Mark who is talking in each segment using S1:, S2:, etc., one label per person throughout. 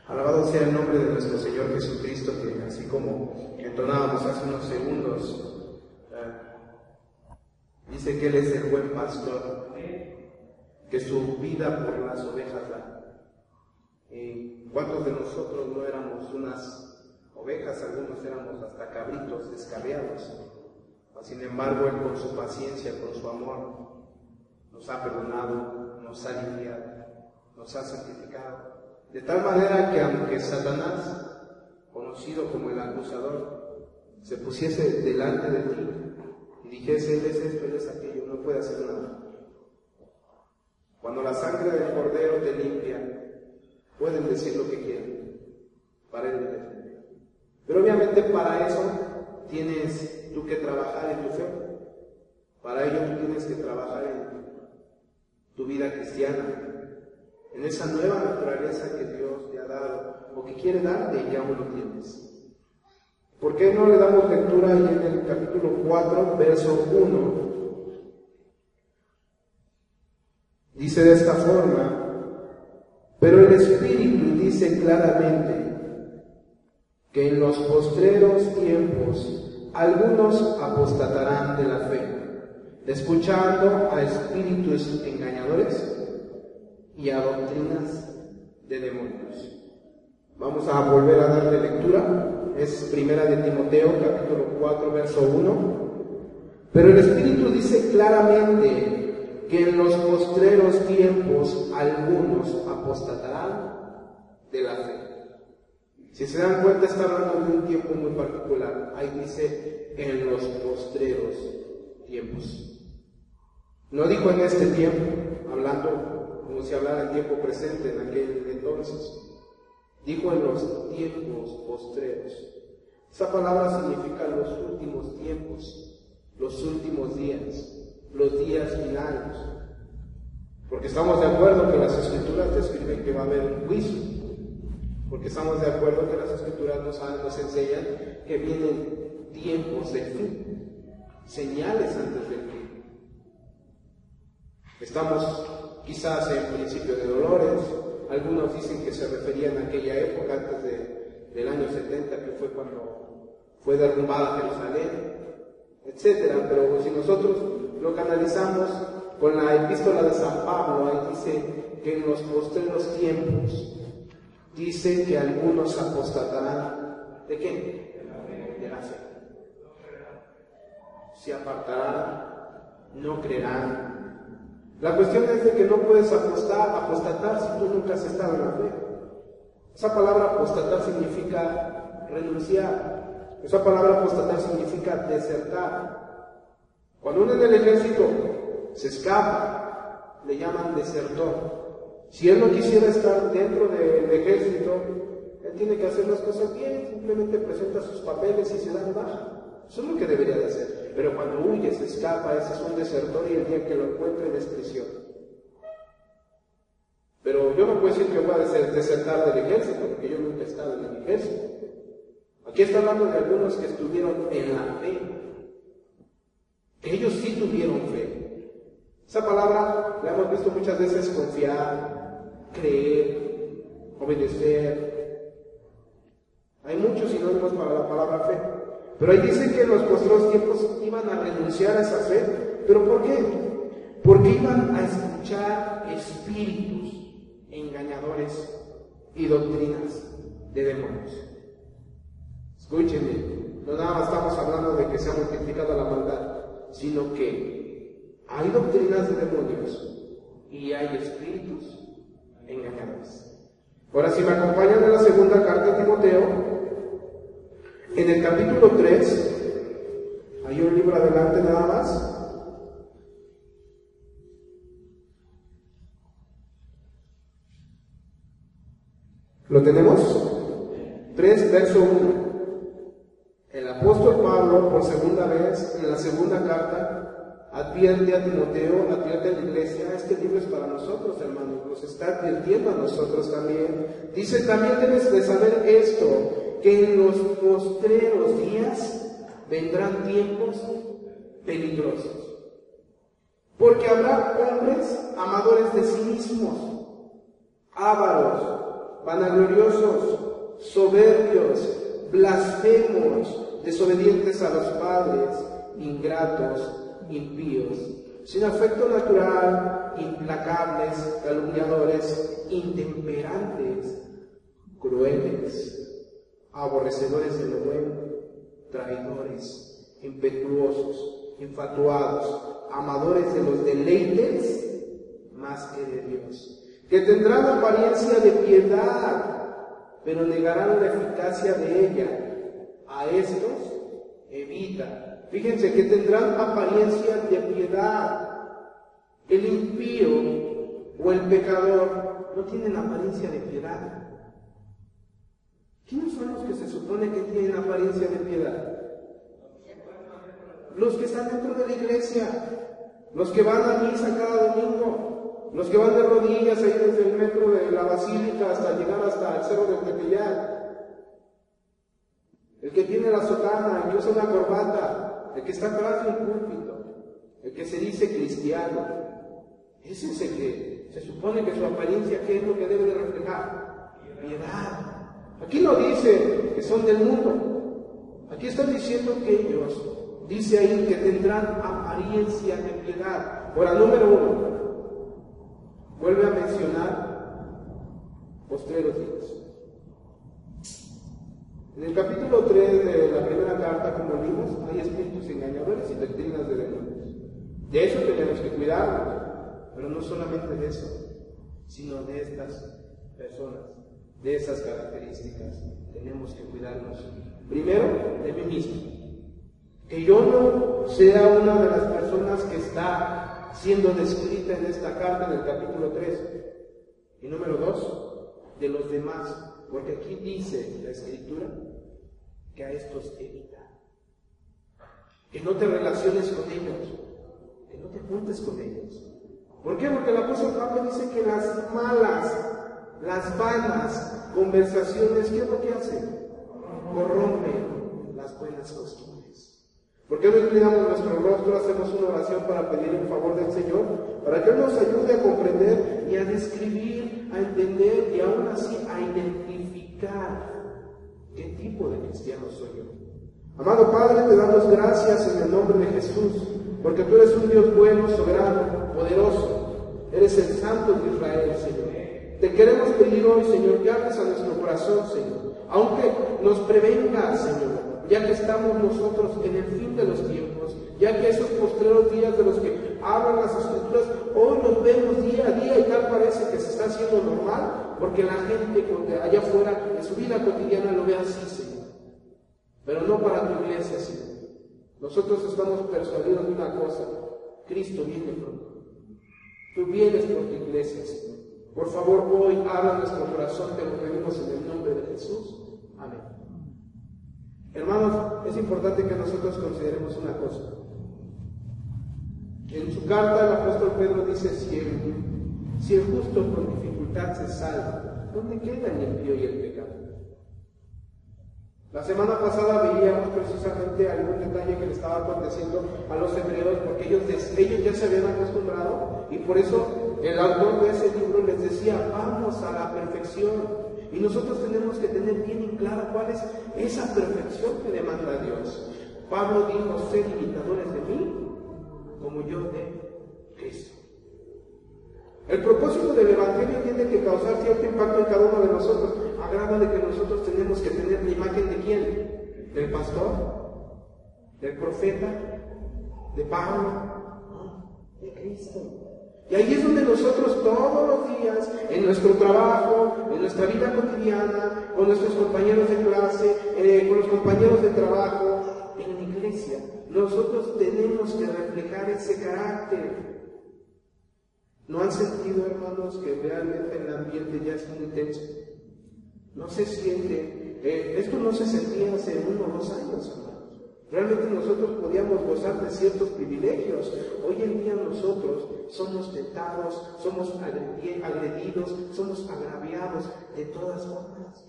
S1: Alabado sea el nombre de nuestro Señor Jesucristo, que así como entonábamos hace unos segundos, dice que Él es el buen pastor, que su vida por las ovejas da. ¿Cuántos de nosotros no éramos unas ovejas? Algunos éramos hasta cabritos descarriados. Sin embargo, Él con su paciencia, con su amor, nos ha perdonado, nos ha limpiado, nos ha santificado. De tal manera que aunque Satanás, conocido como el acusador, se pusiese delante de ti y dijese: Él es esto, Él es aquello, no puede hacer nada. Cuando la sangre del Cordero te limpia, pueden decir lo que quieran, para Él defender. Pero obviamente para eso tienes tú que trabajar en tu fe. Para ello tú tienes que trabajar en tu vida cristiana, en esa nueva naturaleza que Dios te ha dado, o que quiere darte y aún lo tienes. ¿Por qué no le damos lectura ahí en el capítulo 4, verso 1? Dice de esta forma: pero el Espíritu dice claramente que en los postreros tiempos algunos apostatarán de la fe, escuchando a espíritus engañadores y a doctrinas de demonios. Vamos a volver a darle lectura. Es primera de Timoteo, capítulo 4, verso 1. Pero el Espíritu dice claramente que en los postreros tiempos algunos apostatarán de la fe. Si se dan cuenta, está hablando de un tiempo muy particular. Ahí dice: en los postreros tiempos. No dijo en este tiempo, hablando como si hablara en tiempo presente en aquel entonces. Dijo en los tiempos postreros. Esa palabra significa los últimos tiempos, los últimos días, los días finales. Porque estamos de acuerdo que las Escrituras describen que va a haber un juicio. Porque estamos de acuerdo que las Escrituras nos enseñan que vienen tiempos de fin, señales antes del fin. Estamos quizás en principio de dolores. Algunos dicen que se referían a aquella época antes del año 70, que fue cuando fue derrumbada Jerusalén, etc. Pero si nosotros lo canalizamos con la epístola de San Pablo, ahí dice que en los postreros tiempos, dice que algunos apostatarán. ¿De qué? De la fe. Se apartarán, no creerán. La cuestión es de que no puedes apostatar si tú nunca has estado en la fe. Esa palabra apostatar significa renunciar. Esa palabra apostatar significa desertar. Cuando uno en el ejército se escapa, le llaman desertor. Si él no quisiera estar dentro del ejército, él tiene que hacer las cosas bien, simplemente presenta sus papeles y se da de baja. Eso es lo que debería de hacer. Pero cuando huye, se escapa, ese es un desertor, y el día que lo encuentren es prisión. Pero yo no puedo decir que voy a desertar del ejército, porque yo nunca he estado en el ejército. Aquí está hablando de algunos que estuvieron en la fe. Ellos sí tuvieron fe. Esa palabra la hemos visto muchas veces: confiar, creer, obedecer. Hay muchos sinónimos para la palabra fe. Pero ahí dice que en los postreros tiempos iban a renunciar a esa fe. ¿Pero por qué? Porque iban a escuchar espíritus engañadores y doctrinas de demonios. Escúchenme, no nada más estamos hablando de que se ha multiplicado la maldad, sino que hay doctrinas de demonios y hay espíritus engañadores. Ahora, si me acompañan en la segunda carta de Timoteo, en el capítulo 3, hay un libro adelante nada más. ¿Lo tenemos? 3, verso 1. El apóstol Pablo, por segunda vez, en la segunda carta, advierte a Timoteo, advierte a la iglesia. Este libro es para nosotros, hermanos, nos está advirtiendo a nosotros también. Dice: también debes de saber esto, que en los postreros días vendrán tiempos peligrosos. Porque habrá hombres amadores de sí mismos, ávaros, vanagloriosos, soberbios, blasfemos, desobedientes a los padres, ingratos, impíos, sin afecto natural, implacables, calumniadores, intemperantes, crueles, aborrecedores de lo bueno, traidores, impetuosos, infatuados, amadores de los deleites más que de Dios, que tendrán apariencia de piedad, pero negarán la eficacia de ella. A estos evita. Fíjense que tendrán apariencia de piedad. El impío o el pecador no tienen apariencia de piedad. ¿Quiénes son los que se supone que tienen apariencia de piedad? Los que están dentro de la iglesia, los que van a misa cada domingo, los que van de rodillas ahí desde el metro de la Basílica hasta llegar hasta el Cerro de Tepeyac, el que tiene la sotana, el que usa una corbata, el que está atrás de un púlpito, el que se dice cristiano. Ese es el que se supone que su apariencia, ¿qué es lo que debe de reflejar? Piedad. Aquí no dice que son del mundo. Aquí está diciendo que ellos, dice ahí que tendrán apariencia de piedad. Ahora, número 1, vuelve a mencionar postreros días. En el capítulo 3 de la primera carta, como vimos, hay espíritus engañadores y doctrinas de demonios. De eso tenemos que cuidarnos, pero no solamente de eso, sino de estas personas, de esas características. Tenemos que cuidarnos. Primero, de mí mismo. Que yo no sea una de las personas que está siendo descrita en esta carta del capítulo 3. Y número 2, de los demás. Porque aquí dice la Escritura que a estos evita. Que no te relaciones con ellos, que no te juntes con ellos. ¿Por qué? Porque el apóstol Pablo dice que las malas, las vanas conversaciones, ¿qué es lo que hacen? Corrompen las buenas costumbres. ¿Por qué no inclinamos nuestro rostro, hacemos una oración para pedir el favor del Señor? Para que Él nos ayude a comprender y a describir, a entender y aún así a identificar qué tipo de cristiano soy yo. Amado Padre, te damos gracias en el nombre de Jesús, porque tú eres un Dios bueno, soberano, poderoso. Eres el Santo de Israel, Señor. Te queremos pedir hoy, Señor, que hables a nuestro corazón, Señor. Aunque nos prevengas, Señor, ya que estamos nosotros en el fin de los tiempos, ya que esos postreros días de los que hablan las Escrituras, hoy los vemos día a día y tal parece que se está haciendo normal, porque la gente allá afuera en su vida cotidiana lo ve así, Señor. Pero no para tu iglesia, Señor. Nosotros estamos persuadidos de una cosa: Cristo viene pronto. Tú vienes por tu iglesia, Señor. Por favor, hoy habla nuestro corazón, te lo pedimos en el nombre de Jesús. Amén. Hermanos, es importante que nosotros consideremos una cosa. En su carta el apóstol Pedro dice: si el justo por dificultad se salva, ¿dónde queda el impío y el pecado? La semana pasada veíamos precisamente algún detalle que le estaba aconteciendo a los hebreos, porque ellos ya se habían acostumbrado, y por eso el autor de ese libro les decía: vamos a la perfección. Y nosotros tenemos que tener bien en claro cuál es esa perfección que demanda Dios. Pablo dijo: sed imitadores de mí, como yo de Cristo. El propósito del Evangelio tiene que causar cierto impacto en cada uno de nosotros, a grado de que nosotros tenemos que tener la imagen de ¿quién? ¿Del pastor? ¿Del profeta? ¿De Pablo? No, de Cristo. Y ahí es donde nosotros todos los días, en nuestro trabajo, en nuestra vida cotidiana, con nuestros compañeros de clase, con los compañeros de trabajo, en la iglesia, nosotros tenemos que reflejar ese carácter. ¿No han sentido, hermanos, que realmente el ambiente ya es muy intenso? No se siente, esto no se sentía hace 1 o 2 años, hermanos. Realmente nosotros podíamos gozar de ciertos privilegios. Hoy en día nosotros somos tentados, somos agredidos, somos agraviados de todas formas.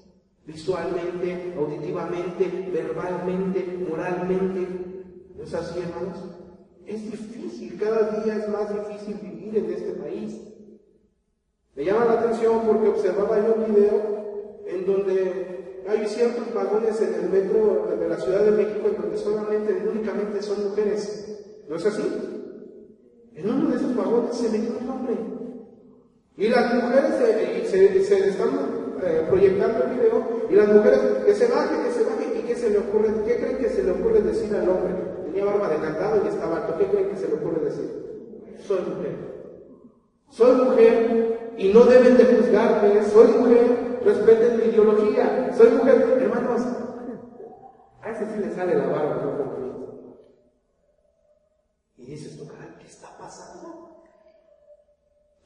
S1: Visualmente, auditivamente, verbalmente, moralmente. ¿No es así, hermanos? Es difícil, cada día es más difícil vivir en este país. Me llama la atención porque observaba yo un video en donde hay ciertos vagones en el metro de la Ciudad de México en donde únicamente son mujeres. ¿No es así? En uno de esos vagones se metió un hombre. Y las mujeres se están proyectando el video, y las mujeres, que se baje, y ¿qué creen que se le ocurre decir al hombre? Tenía barba de candado y estaba alto. ¿Qué creen que se le ocurre decir? Soy mujer y no deben de juzgarme. Soy mujer, respeten mi ideología. Soy mujer. Hermanos, a ese sí le sale la barba, no como a mí. Y dices tú, caray, ¿qué está pasando?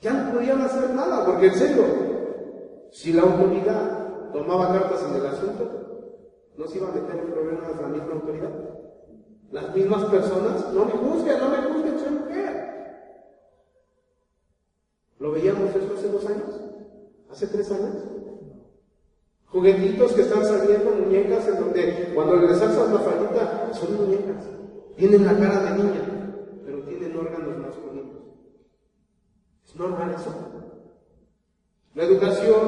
S1: Ya no podían hacer nada, porque en serio, si la autoridad tomaba cartas en el asunto, ¿no se iba a meter en problemas la misma autoridad? Las mismas personas, no me juzguen, soy mujer. ¿Lo veíamos eso hace 2 años? ¿Hace 3 años? Juguetitos que están saliendo, muñecas, en donde cuando les alzas la faldita, son muñecas. Tienen la cara de niña, pero tienen órganos masculinos. ¿Es normal eso? La educación,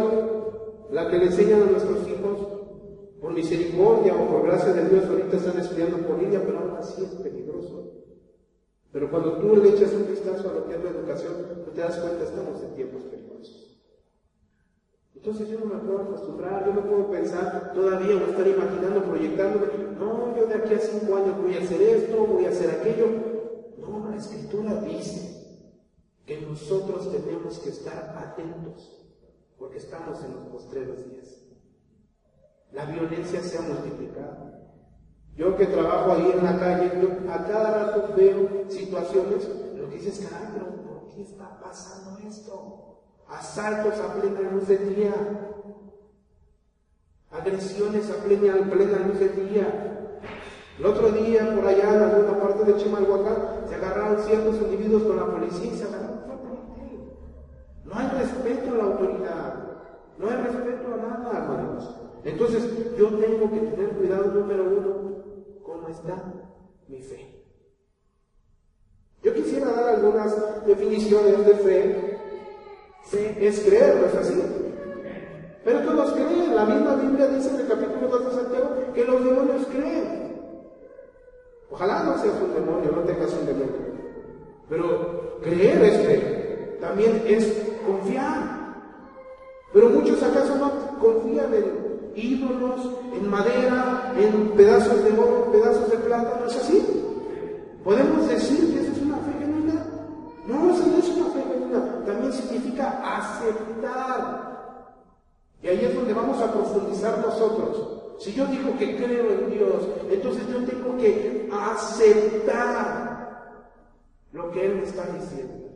S1: la que le enseñan a nuestros hijos, por misericordia o por gracia de Dios, ahorita están estudiando por línea, pero aún así es peligroso. Pero cuando tú le echas un vistazo a lo que es la educación, tú te das cuenta, estamos en tiempos peligrosos. Entonces yo no me puedo acostumbrar, yo no puedo pensar todavía o estar imaginando, proyectándome, no, yo de aquí a 5 años voy a hacer esto, voy a hacer aquello. No, la Escritura dice que nosotros tenemos que estar atentos, porque estamos en los postreros días. La violencia se ha multiplicado. Yo que trabajo ahí en la calle, yo a cada rato veo situaciones, lo que dices, caray, pero ¿por qué está pasando esto? Asaltos a plena luz del día, agresiones a plena luz del día. El otro día, por allá en alguna parte de Chimalhuacán, se agarraron ciertos individuos con la policía y se agarraron fuertemente. No hay respeto a la autoridad, no hay respeto a nada, hermanos. Entonces, yo tengo que tener cuidado, número 1, ¿cómo está mi fe? Yo quisiera dar algunas definiciones de fe. Fe es creer, ¿no es así? Pero todos creen. La misma Biblia dice en el capítulo 2 de Santiago que los demonios creen. Ojalá no seas un demonio, no tengas un demonio. Pero creer es fe. También es confiar. Pero muchos acaso no confían en ídolos, en madera, en pedazos de oro, pedazos de plata, ¿no es así? ¿Podemos decir que esa es una fe genuina? No, esa no es una fe genuina. También significa aceptar. Y ahí es donde vamos a profundizar nosotros. Si yo digo que creo en Dios, entonces yo tengo que aceptar lo que Él me está diciendo.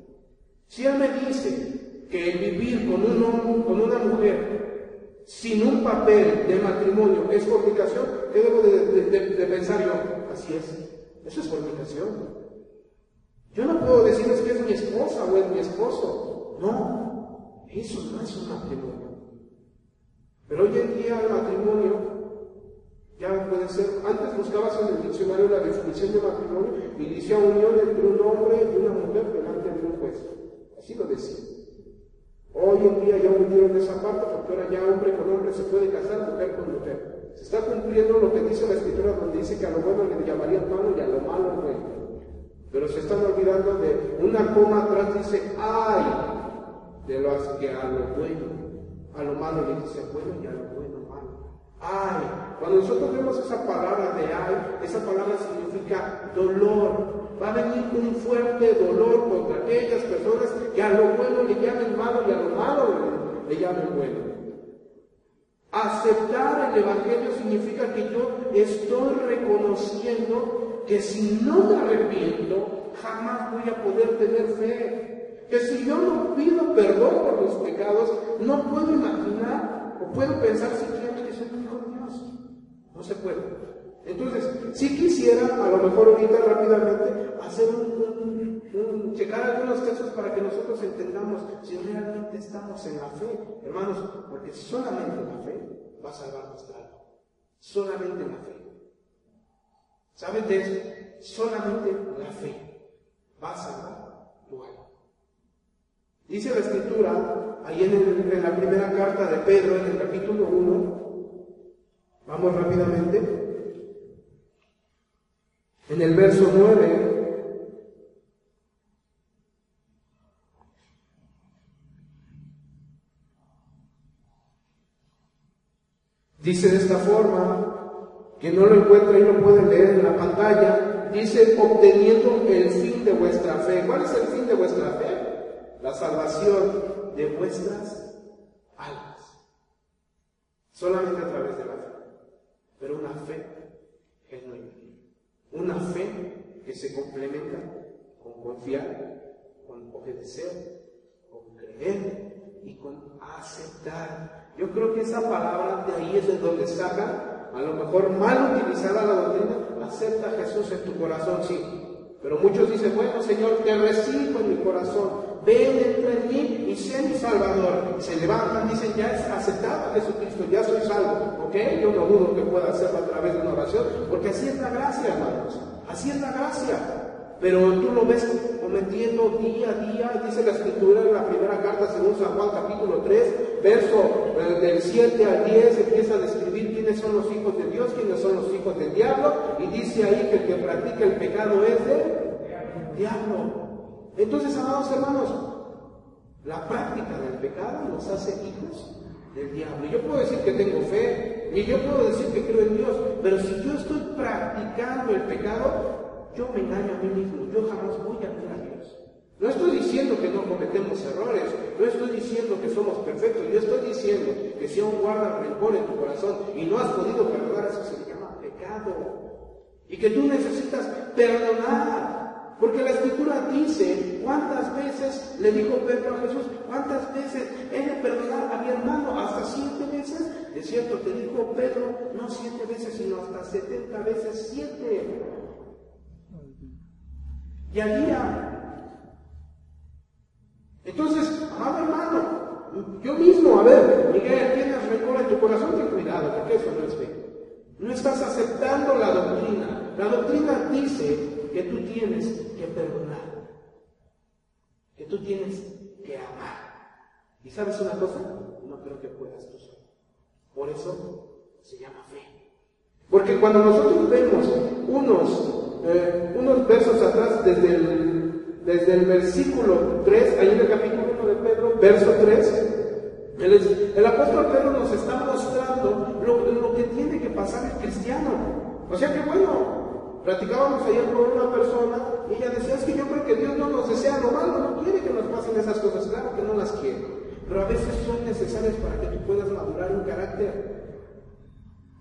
S1: Si Él me dice que el vivir con un hombre, con una mujer, sin un papel de matrimonio es fornicación, ¿qué debo de pensar yo? Así es, eso es fornicación. Yo no puedo decirles que es mi esposa o es mi esposo. No, eso no es un matrimonio. Pero hoy en día el matrimonio ya puede ser, antes buscabas en el diccionario la definición de matrimonio y decía unión entre un hombre y una mujer delante de un juez. Así lo decía. Hoy en día ya omitieron esa parte porque ahora ya hombre con hombre se puede casar, mujer con mujer. Se está cumpliendo lo que dice la Escritura, donde dice que a lo bueno le llamarían malo y a lo malo bueno. Pero se están olvidando de una coma atrás, dice ay de los que a lo bueno, a lo malo le dice bueno y a lo bueno malo. Ay, cuando nosotros vemos esa palabra de ay, esa palabra significa dolor. Va a venir un fuerte dolor contra aquellas personas que a lo bueno le llamen malo y a lo malo le llamen bueno. Aceptar el Evangelio significa que yo estoy reconociendo que si no me arrepiento, jamás voy a poder tener fe. Que si yo no pido perdón por mis pecados, no puedo imaginar o puedo pensar siquiera que soy un hijo de Dios. No se puede. Entonces, si quisiera, a lo mejor ahorita rápidamente, hacer checar algunos textos para que nosotros entendamos si realmente estamos en la fe, hermanos, porque solamente la fe va a salvar nuestra alma. Solamente la fe. ¿Saben de eso? Solamente la fe va a salvar tu alma. Dice la Escritura, ahí en la primera carta de Pedro, en el capítulo 1, vamos rápidamente, en el verso 9, dice de esta forma, que no lo encuentra y lo pueden leer en la pantalla, dice, obteniendo el fin de vuestra fe. ¿Cuál es el fin de vuestra fe? La salvación de vuestras almas. Solamente a través de la fe. Pero una fe genuina. Una fe que se complementa con confiar, con obedecer, con creer y con aceptar. Yo creo que esa palabra de ahí es de donde saca, a lo mejor mal utilizada la doctrina, acepta a Jesús en tu corazón, sí. Pero muchos dicen, bueno Señor, te recibo en mi corazón, ven, entra en mí y sé mi Salvador. Se levantan, dicen, ya es aceptado a Jesucristo, ya soy salvo. ¿Ok? Yo no dudo que pueda hacerlo a través de una oración, porque así es la gracia, hermanos. Así es la gracia. Pero tú lo ves cometiendo día a día, dice la Escritura en la primera carta según San Juan capítulo 3, verso del 7 al 10, empieza a describir quiénes son los hijos de Dios, quiénes son los hijos del diablo, y dice ahí que el que practica el pecado es del diablo. Entonces, amados hermanos, la práctica del pecado nos hace hijos del diablo. Y yo puedo decir que tengo fe, y yo puedo decir que creo en Dios, pero si yo estoy practicando el pecado, yo me engaño a mí mismo, yo jamás voy a ver a Dios. No estoy diciendo que no cometemos errores, no estoy diciendo que somos perfectos, yo estoy diciendo que si aún guardas rencor en tu corazón y no has podido perdonar, eso se llama pecado. Y que tú necesitas perdonar, porque la Escritura dice, ¿cuántas veces le dijo Pedro a Jesús? ¿Cuántas veces he de perdonar a mi hermano? ¿Hasta 7 veces? De cierto, te dijo Pedro, no 7 veces, sino hasta 70 veces 7. Y había. Entonces, amado hermano, yo mismo, a ver, Miguel, tienes rencor en tu corazón, ten cuidado, porque eso no es fe. No estás aceptando la doctrina. La doctrina dice que tú tienes que perdonar, que tú tienes que amar. ¿Y sabes una cosa? No creo que puedas tú solo. Por eso se llama fe. Porque cuando nosotros vemos unos versos atrás, desde el versículo 3, ahí en el capítulo 1 de Pedro, verso 3, el apóstol Pedro nos está mostrando lo que tiene que pasar el cristiano. O sea que bueno, platicábamos ayer con una persona y ella decía, es que yo creo que Dios no nos desea lo malo, no quiere que nos pasen esas cosas. Claro que no las quiere, pero a veces son necesarias para que tú puedas madurar un carácter.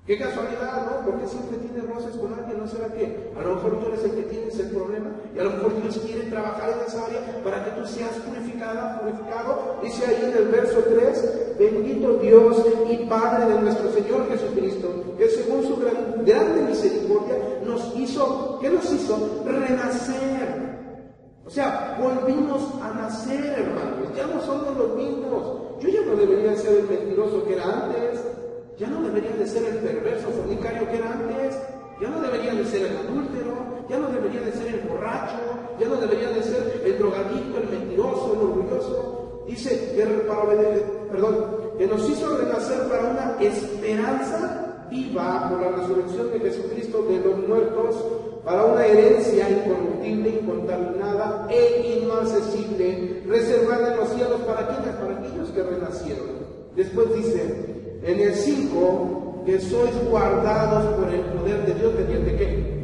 S1: Qué casualidad, ¿no? Porque siempre tienes roces con alguien, ¿no será que a lo mejor tú eres el que tienes el problema? Y a lo mejor Dios quiere trabajar en esa área para que tú seas purificado. Dice ahí en el verso 3, bendito Dios y Padre de nuestro Señor Jesucristo, que según su grande misericordia nos hizo, ¿qué nos hizo? Renacer. O sea, volvimos a nacer, hermanos, ya no somos los mismos. Yo ya no debería ser el mentiroso que era antes. Ya no debería de ser el perverso fornicario que era antes, ya no debería de ser el adúltero, ya no debería de ser el borracho, ya no debería de ser el drogadicto, el mentiroso, el orgulloso. Dice que nos hizo renacer para una esperanza viva por la resurrección de Jesucristo de los muertos, para una herencia incorruptible, incontaminada e inaccesible, reservada en los cielos para quienes, para aquellos que renacieron. Después dice, en el 5, que sois guardados por el poder de Dios, ¿mediante qué?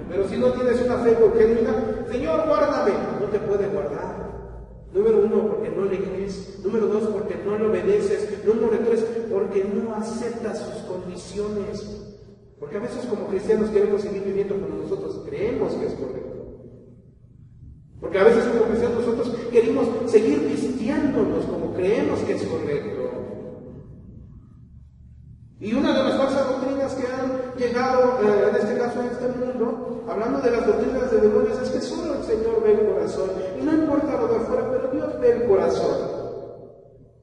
S1: Pero si no tienes una fe genuina, Señor, guárdame, no te puede guardar. Número 1, porque no le crees. Número 2, porque no le obedeces. Número 3, porque no aceptas sus condiciones. Porque a veces como cristianos queremos seguir viviendo como nosotros creemos que es correcto. Porque a veces como cristianos nosotros queremos seguir vistiéndonos como creemos que es correcto. Y una de las falsas doctrinas que han llegado, en este caso en este mundo, hablando de las doctrinas de demonios, es que solo el Señor ve el corazón. Y no importa lo de afuera, pero Dios ve el corazón.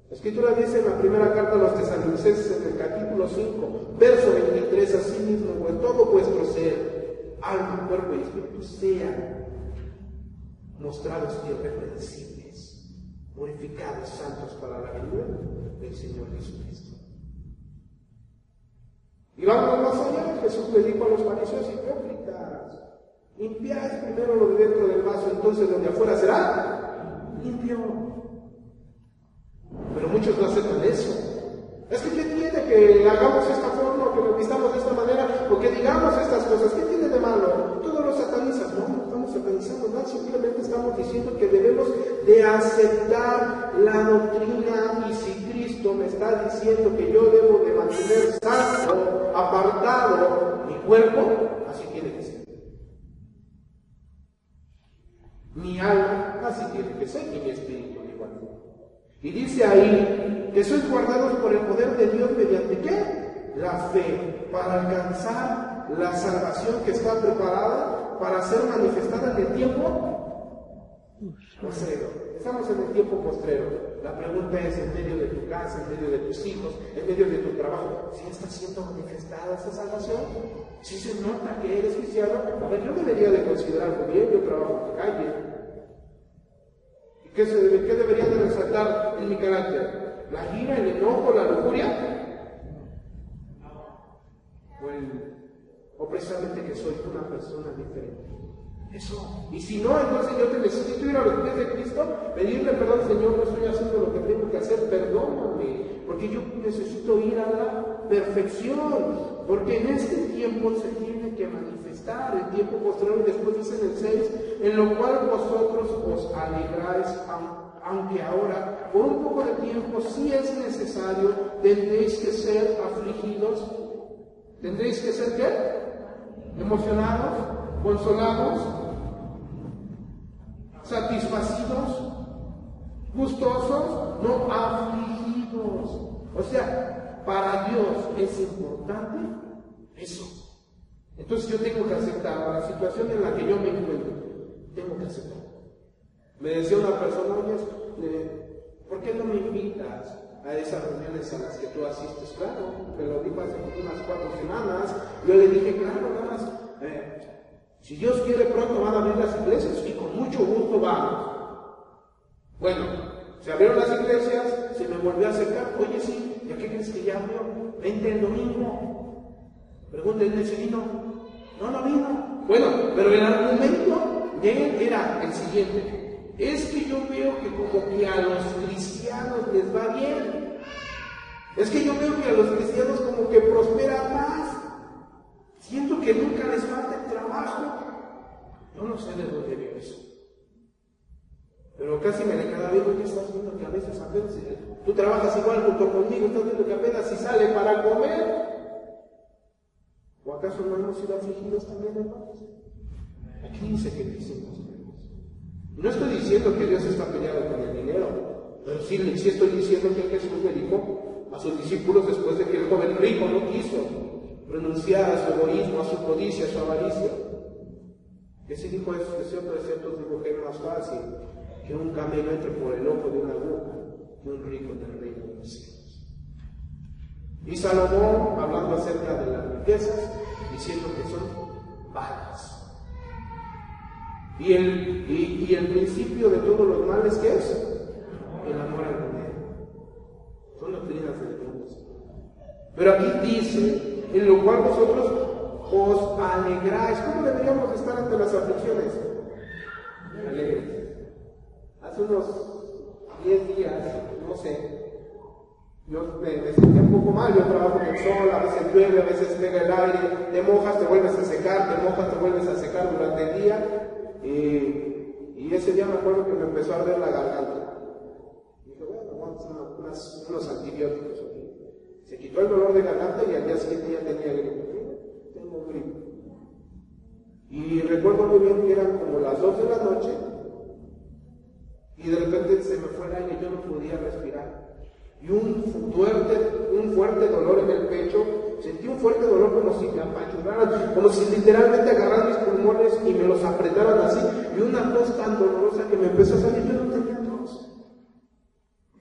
S1: La Escritura dice en la primera carta a los Tesalonicenses, en el capítulo 5, verso 23, así mismo, pues todo vuestro ser, alma, cuerpo y espíritu, sea mostrados irreprensibles purificados, santos para la venida del Señor Jesucristo. Y vamos más allá. Jesús le dijo a los fariseos hipócritas: limpiad primero lo de dentro del vaso, entonces lo de afuera será limpio. Pero muchos no aceptan eso. Es que ¿qué tiene que hagamos esta forma, o que lo vistamos de esta manera, o que digamos estas cosas? ¿Qué tiene de malo? Todo lo satanizas. No, no estamos satanizando nada, simplemente estamos diciendo que debemos de aceptar la doctrina. Y si Cristo me está diciendo que yo debo de mantener santo, apartado mi cuerpo, así tiene que ser. Mi alma, así tiene que ser, y mi espíritu igual. Y dice ahí que sois guardados por el poder de Dios mediante ¿qué? La fe, para alcanzar la salvación que está preparada para ser manifestada en el tiempo postrero. Estamos en el tiempo postrero. La pregunta es, en medio de tu casa, en medio de tus hijos, en medio de tu trabajo, ¿sí está siendo manifestada esa salvación? ¿Sí se nota que eres cristiano? A ver, yo debería de considerarlo bien. Yo trabajo en la calle. ¿Qué debería de resaltar en mi carácter? ¿La ira, el enojo, la lujuria? ¿O precisamente que soy una persona diferente? Eso. Y si no, entonces yo te necesito ir a los pies de Cristo, pedirle perdón: Señor, no estoy haciendo lo que tengo que hacer, perdóname, porque yo necesito ir a la perfección, porque en este tiempo se tiene que manifestar el tiempo postrero. Y después dice en el 6, en lo cual vosotros os alegráis, aunque ahora, por un poco de tiempo, si es necesario, tendréis que ser afligidos. ¿Tendréis que ser qué? Emocionados, consolados, satisfacidos, gustosos, no afligidos. O sea, para Dios es importante eso. Entonces yo tengo que aceptar la situación en la que yo me encuentro. Tengo que aceptar. Me decía una persona: oye, ¿por qué no me invitas a esas reuniones a las que tú asistes? Claro, me lo dijo hace unas 4 semanas. Yo le dije: claro, nada más, si Dios quiere, pronto van a abrir las iglesias, y con mucho gusto vamos. Bueno, se abrieron las iglesias, se me volvió a acercar: oye, sí, ¿ya qué crees que ya abrió? Vente el domingo. Pregúntenle si vino. No vino. Bueno, pero el argumento de él era el siguiente: es que yo veo que como que a los cristianos les va bien. Es que yo veo que a los cristianos como que prosperan más. Siento que nunca les falta el trabajo. Yo no sé de dónde veo eso. Pero casi me le queda viendo que estás viendo que a veces apenas tú trabajas igual junto conmigo, estás viendo que apenas si sale para comer. ¿O acaso no hemos sido afligidos también, hermanos? Aquí dice que dicen. No estoy diciendo que Dios está peleado con el dinero, pero sí estoy diciendo que Jesús le dijo a sus discípulos, después de que el joven rico no quiso renunciar a su egoísmo, a su codicia, a su avaricia, que sí dijo: ese otro precepto dijo que es más fácil que un camello entre por el ojo de una aguja que un rico en el reino de los cielos. Y Salomón, hablando acerca de las riquezas, diciendo que son vanas. Y el principio de todos los males, ¿qué es? El amor al dinero. Son doctrinas del mundo. Pero aquí dice: en lo cual vosotros os alegráis. ¿Cómo deberíamos estar ante las aflicciones? Alegres. Hace unos 10 días, no sé, yo me sentía un poco mal. Yo trabajo en el sol, a veces llueve, a veces pega el aire, te mojas, te vuelves a secar, te mojas, te vuelves a secar durante el día. Y ese día me acuerdo que me empezó a arder la garganta. Y dije: bueno, vamos a tomar unos antibióticos. Se quitó el dolor de garganta y al día siguiente ya tenía gripe. Tengo gripe. Y recuerdo muy bien que eran como las 2 de la noche y de repente se me fue el aire y yo no podía respirar. Y un fuerte dolor en el pecho. Sentí un fuerte dolor como si me apachurraran, como si literalmente agarraran mis pulmones y me los apretaran así. Y una tos tan dolorosa que me empezó a salir. Yo no tenía tos.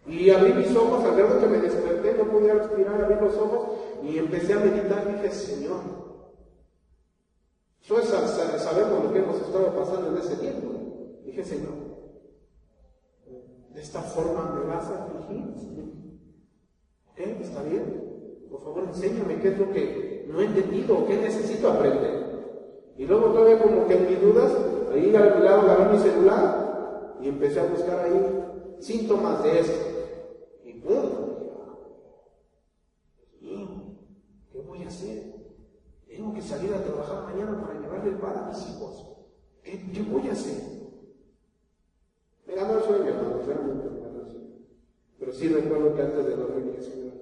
S1: Y abrí mis ojos, al ver que me desperté, no podía respirar, abrí los ojos y empecé a meditar. Dije: Señor, sabemos lo que hemos estado pasando en ese tiempo. Dije: Señor, ¿De esta forma me vas a afligir? ¿Qué? ¿Está bien? Por favor, enséñame qué es lo que no he entendido o qué necesito aprender. Y luego todavía como que en mis dudas, ahí al lado agarré mi celular y empecé a buscar ahí síntomas de esto. Y ¡pum! ¿Qué voy a hacer? Tengo que salir a trabajar mañana para llevarle el pan a mis hijos. ¿Qué voy a hacer? Me ganó el sueño, hermanos, realmente me ganó el sueño. Pero sí recuerdo que antes de dormir dije, Señor,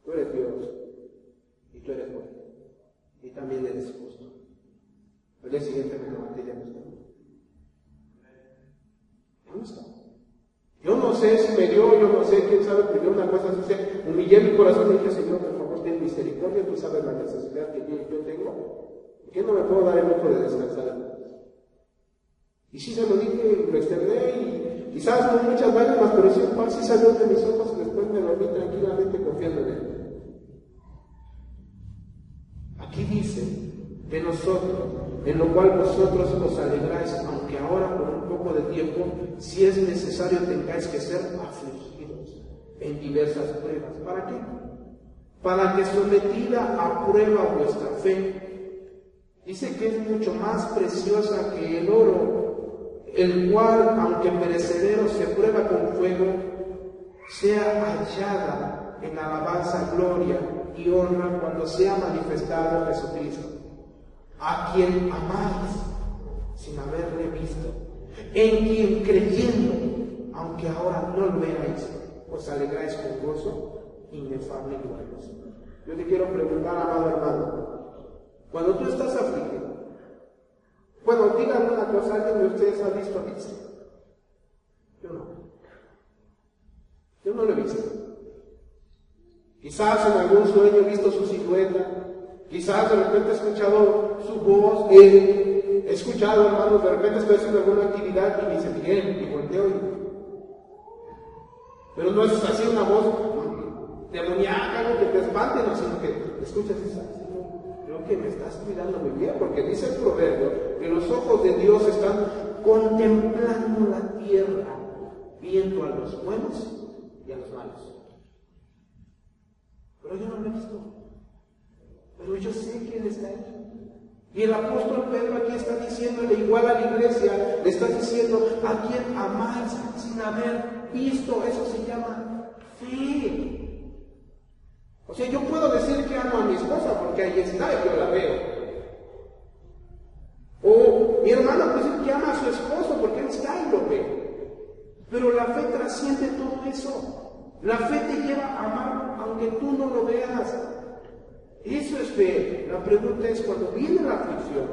S1: tú eres Dios y tú eres bueno y también eres justo. Al día siguiente me levanté y ya no estaba. Ya no estaba. Yo no sé si me dio, yo no sé, quién sabe, pero yo una cosa así, humillé mi corazón y dije, Señor, por favor, ten misericordia, tú sabes la necesidad que yo tengo. ¿Por qué no me puedo dar el lujo de descansar? Y sí se lo dije, lo externé y quizás no muchas lágrimas, pero sí un par sí salió de mis ojos y después me dormí tranquilamente confiando en Él. Aquí dice que nosotros, en lo cual vosotros os alegráis, aunque ahora por un poco de tiempo, si es necesario tengáis que ser afligidos en diversas pruebas. ¿Para qué? Para que sometida a prueba vuestra fe, dice que es mucho más preciosa que el oro, el cual, aunque perecedero, se prueba con fuego, sea hallada en alabanza, gloria y honra cuando sea manifestado Jesucristo, a quien amáis sin haberle visto, en quien creyendo, aunque ahora no lo veáis, os alegráis con gozo inefable y glorioso. Yo te quiero preguntar, amado hermano, cuando tú estás afligido, bueno, díganme una cosa, ¿alguien de ustedes ha visto a Cristo? Yo no lo he visto. Quizás en algún sueño he visto su silueta, quizás de repente he escuchado su voz, he escuchado, hermanos, de repente estoy haciendo alguna actividad y me dice Miguel, y volteo pero no es así una voz demoníaca, algo que te espante, no, sino que escuchas y sabes, creo que me estás cuidando muy bien, porque dice el proverbio que los ojos de Dios están contemplando la tierra, viendo a los buenos y a los malos. Pero yo no lo he visto. Pero yo sé que Él está ahí. Y el apóstol Pedro aquí está diciéndole igual a la iglesia, le está diciendo a quien amáis sin haber visto, eso se llama fe. O sea, yo puedo decir que amo a mi esposa porque ahí está y yo la veo. O mi hermana puede decir que ama a su esposo porque él está y lo ve. Pero la fe trasciende todo eso. La fe te lleva a amar aunque tú no lo veas. Eso es fe. La pregunta es cuando viene la aflicción,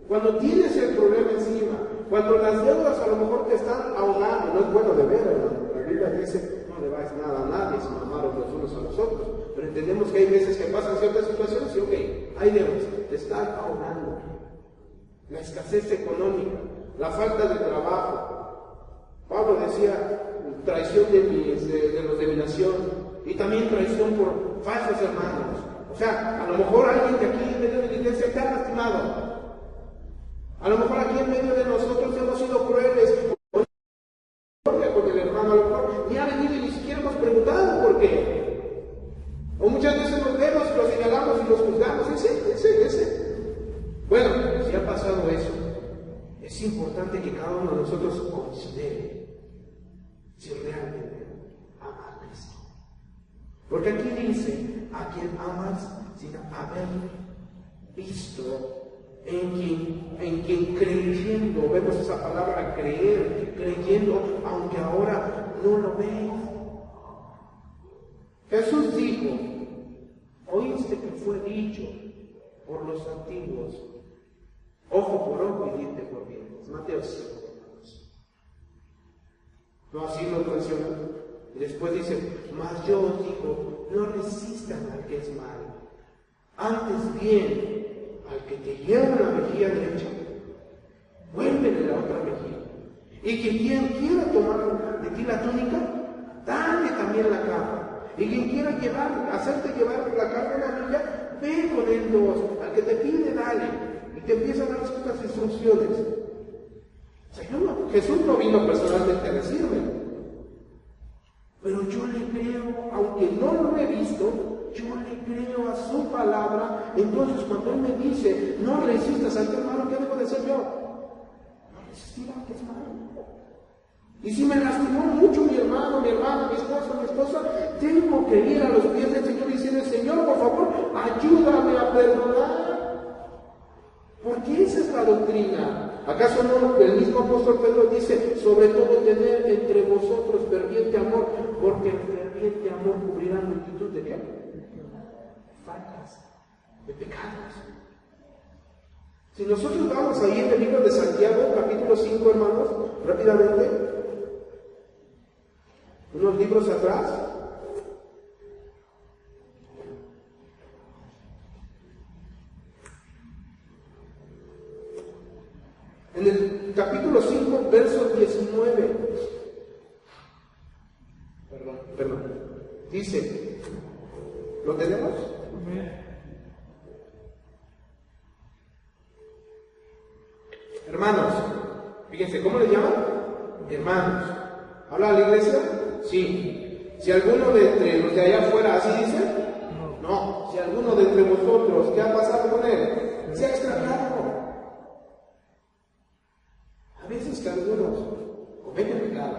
S1: cuando tienes el problema encima, cuando las deudas a lo mejor te están ahogando, no es bueno de ver, hermano. La Biblia dice, no le vais nada a nadie, sino amaros los unos a los otros. Pero entendemos que hay veces que pasan ciertas situaciones y hay deudas, te están ahogando. La escasez económica, la falta de trabajo. Pablo decía, traición de los de mi nación, y también traición por falsos hermanos. O sea, a lo mejor alguien de aquí en medio de la iglesia te ha lastimado. A lo mejor aquí en medio de nosotros hemos sido crueles con el hermano, a lo mejor ni ha venido y ni siquiera hemos preguntado por qué. O muchas veces nos vemos y los señalamos y los juzgamos. Ese. Bueno, si ha pasado eso, es importante que cada uno de nosotros considere si realmente ama a Cristo. Porque aquí dice, a quien amas sin haber visto, en quien creyendo, vemos esa palabra creer, creyendo, aunque ahora no lo ves. Jesús dijo, oíste que fue dicho por los antiguos, ojo por ojo y diente por diente. Mateo 5. No así lo menciona. Y después dice, mas yo os digo, no resistan al que es malo. Antes bien, al que te lleva la mejilla derecha, vuélvele la otra mejilla. Y que quien quiera tomar de ti la túnica, dale también la capa. Y quien quiera hacerte llevar la carga de la milla, ve con él dos. Al que te pide, dale. Y te empiezan a dar ciertas instrucciones. O sea, Jesús no vino personalmente a decirme. esto, yo le creo a su palabra. Entonces cuando Él me dice, no resistas a tu hermano, ¿qué debo de hacer yo? No resistir a que es malo. Y si me lastimó mucho mi hermano, mi hermana, mi esposo, mi esposa, tengo que ir a los pies del Señor y decirle, Señor, por favor, ayúdame a perdonar. Porque esa es la doctrina. ¿Acaso no el mismo apóstol Pedro dice, sobre todo tener entre vosotros ferviente amor, porque el ferviente amor cubrirá multitud de qué? Faltas, de pecados. Si nosotros vamos ahí en el libro de Santiago, capítulo 5, hermanos, rápidamente, unos libros atrás, en el capítulo 5, verso 19, dice, ¿lo tenemos? Hermanos, fíjense, ¿cómo le llaman? Hermanos. ¿Habla la iglesia? Sí. Si alguno de entre los de allá afuera así dice, no. Si alguno de entre vosotros, ¿qué ha pasado con él? Se ha extraviado. A veces que algunos cometen pecado,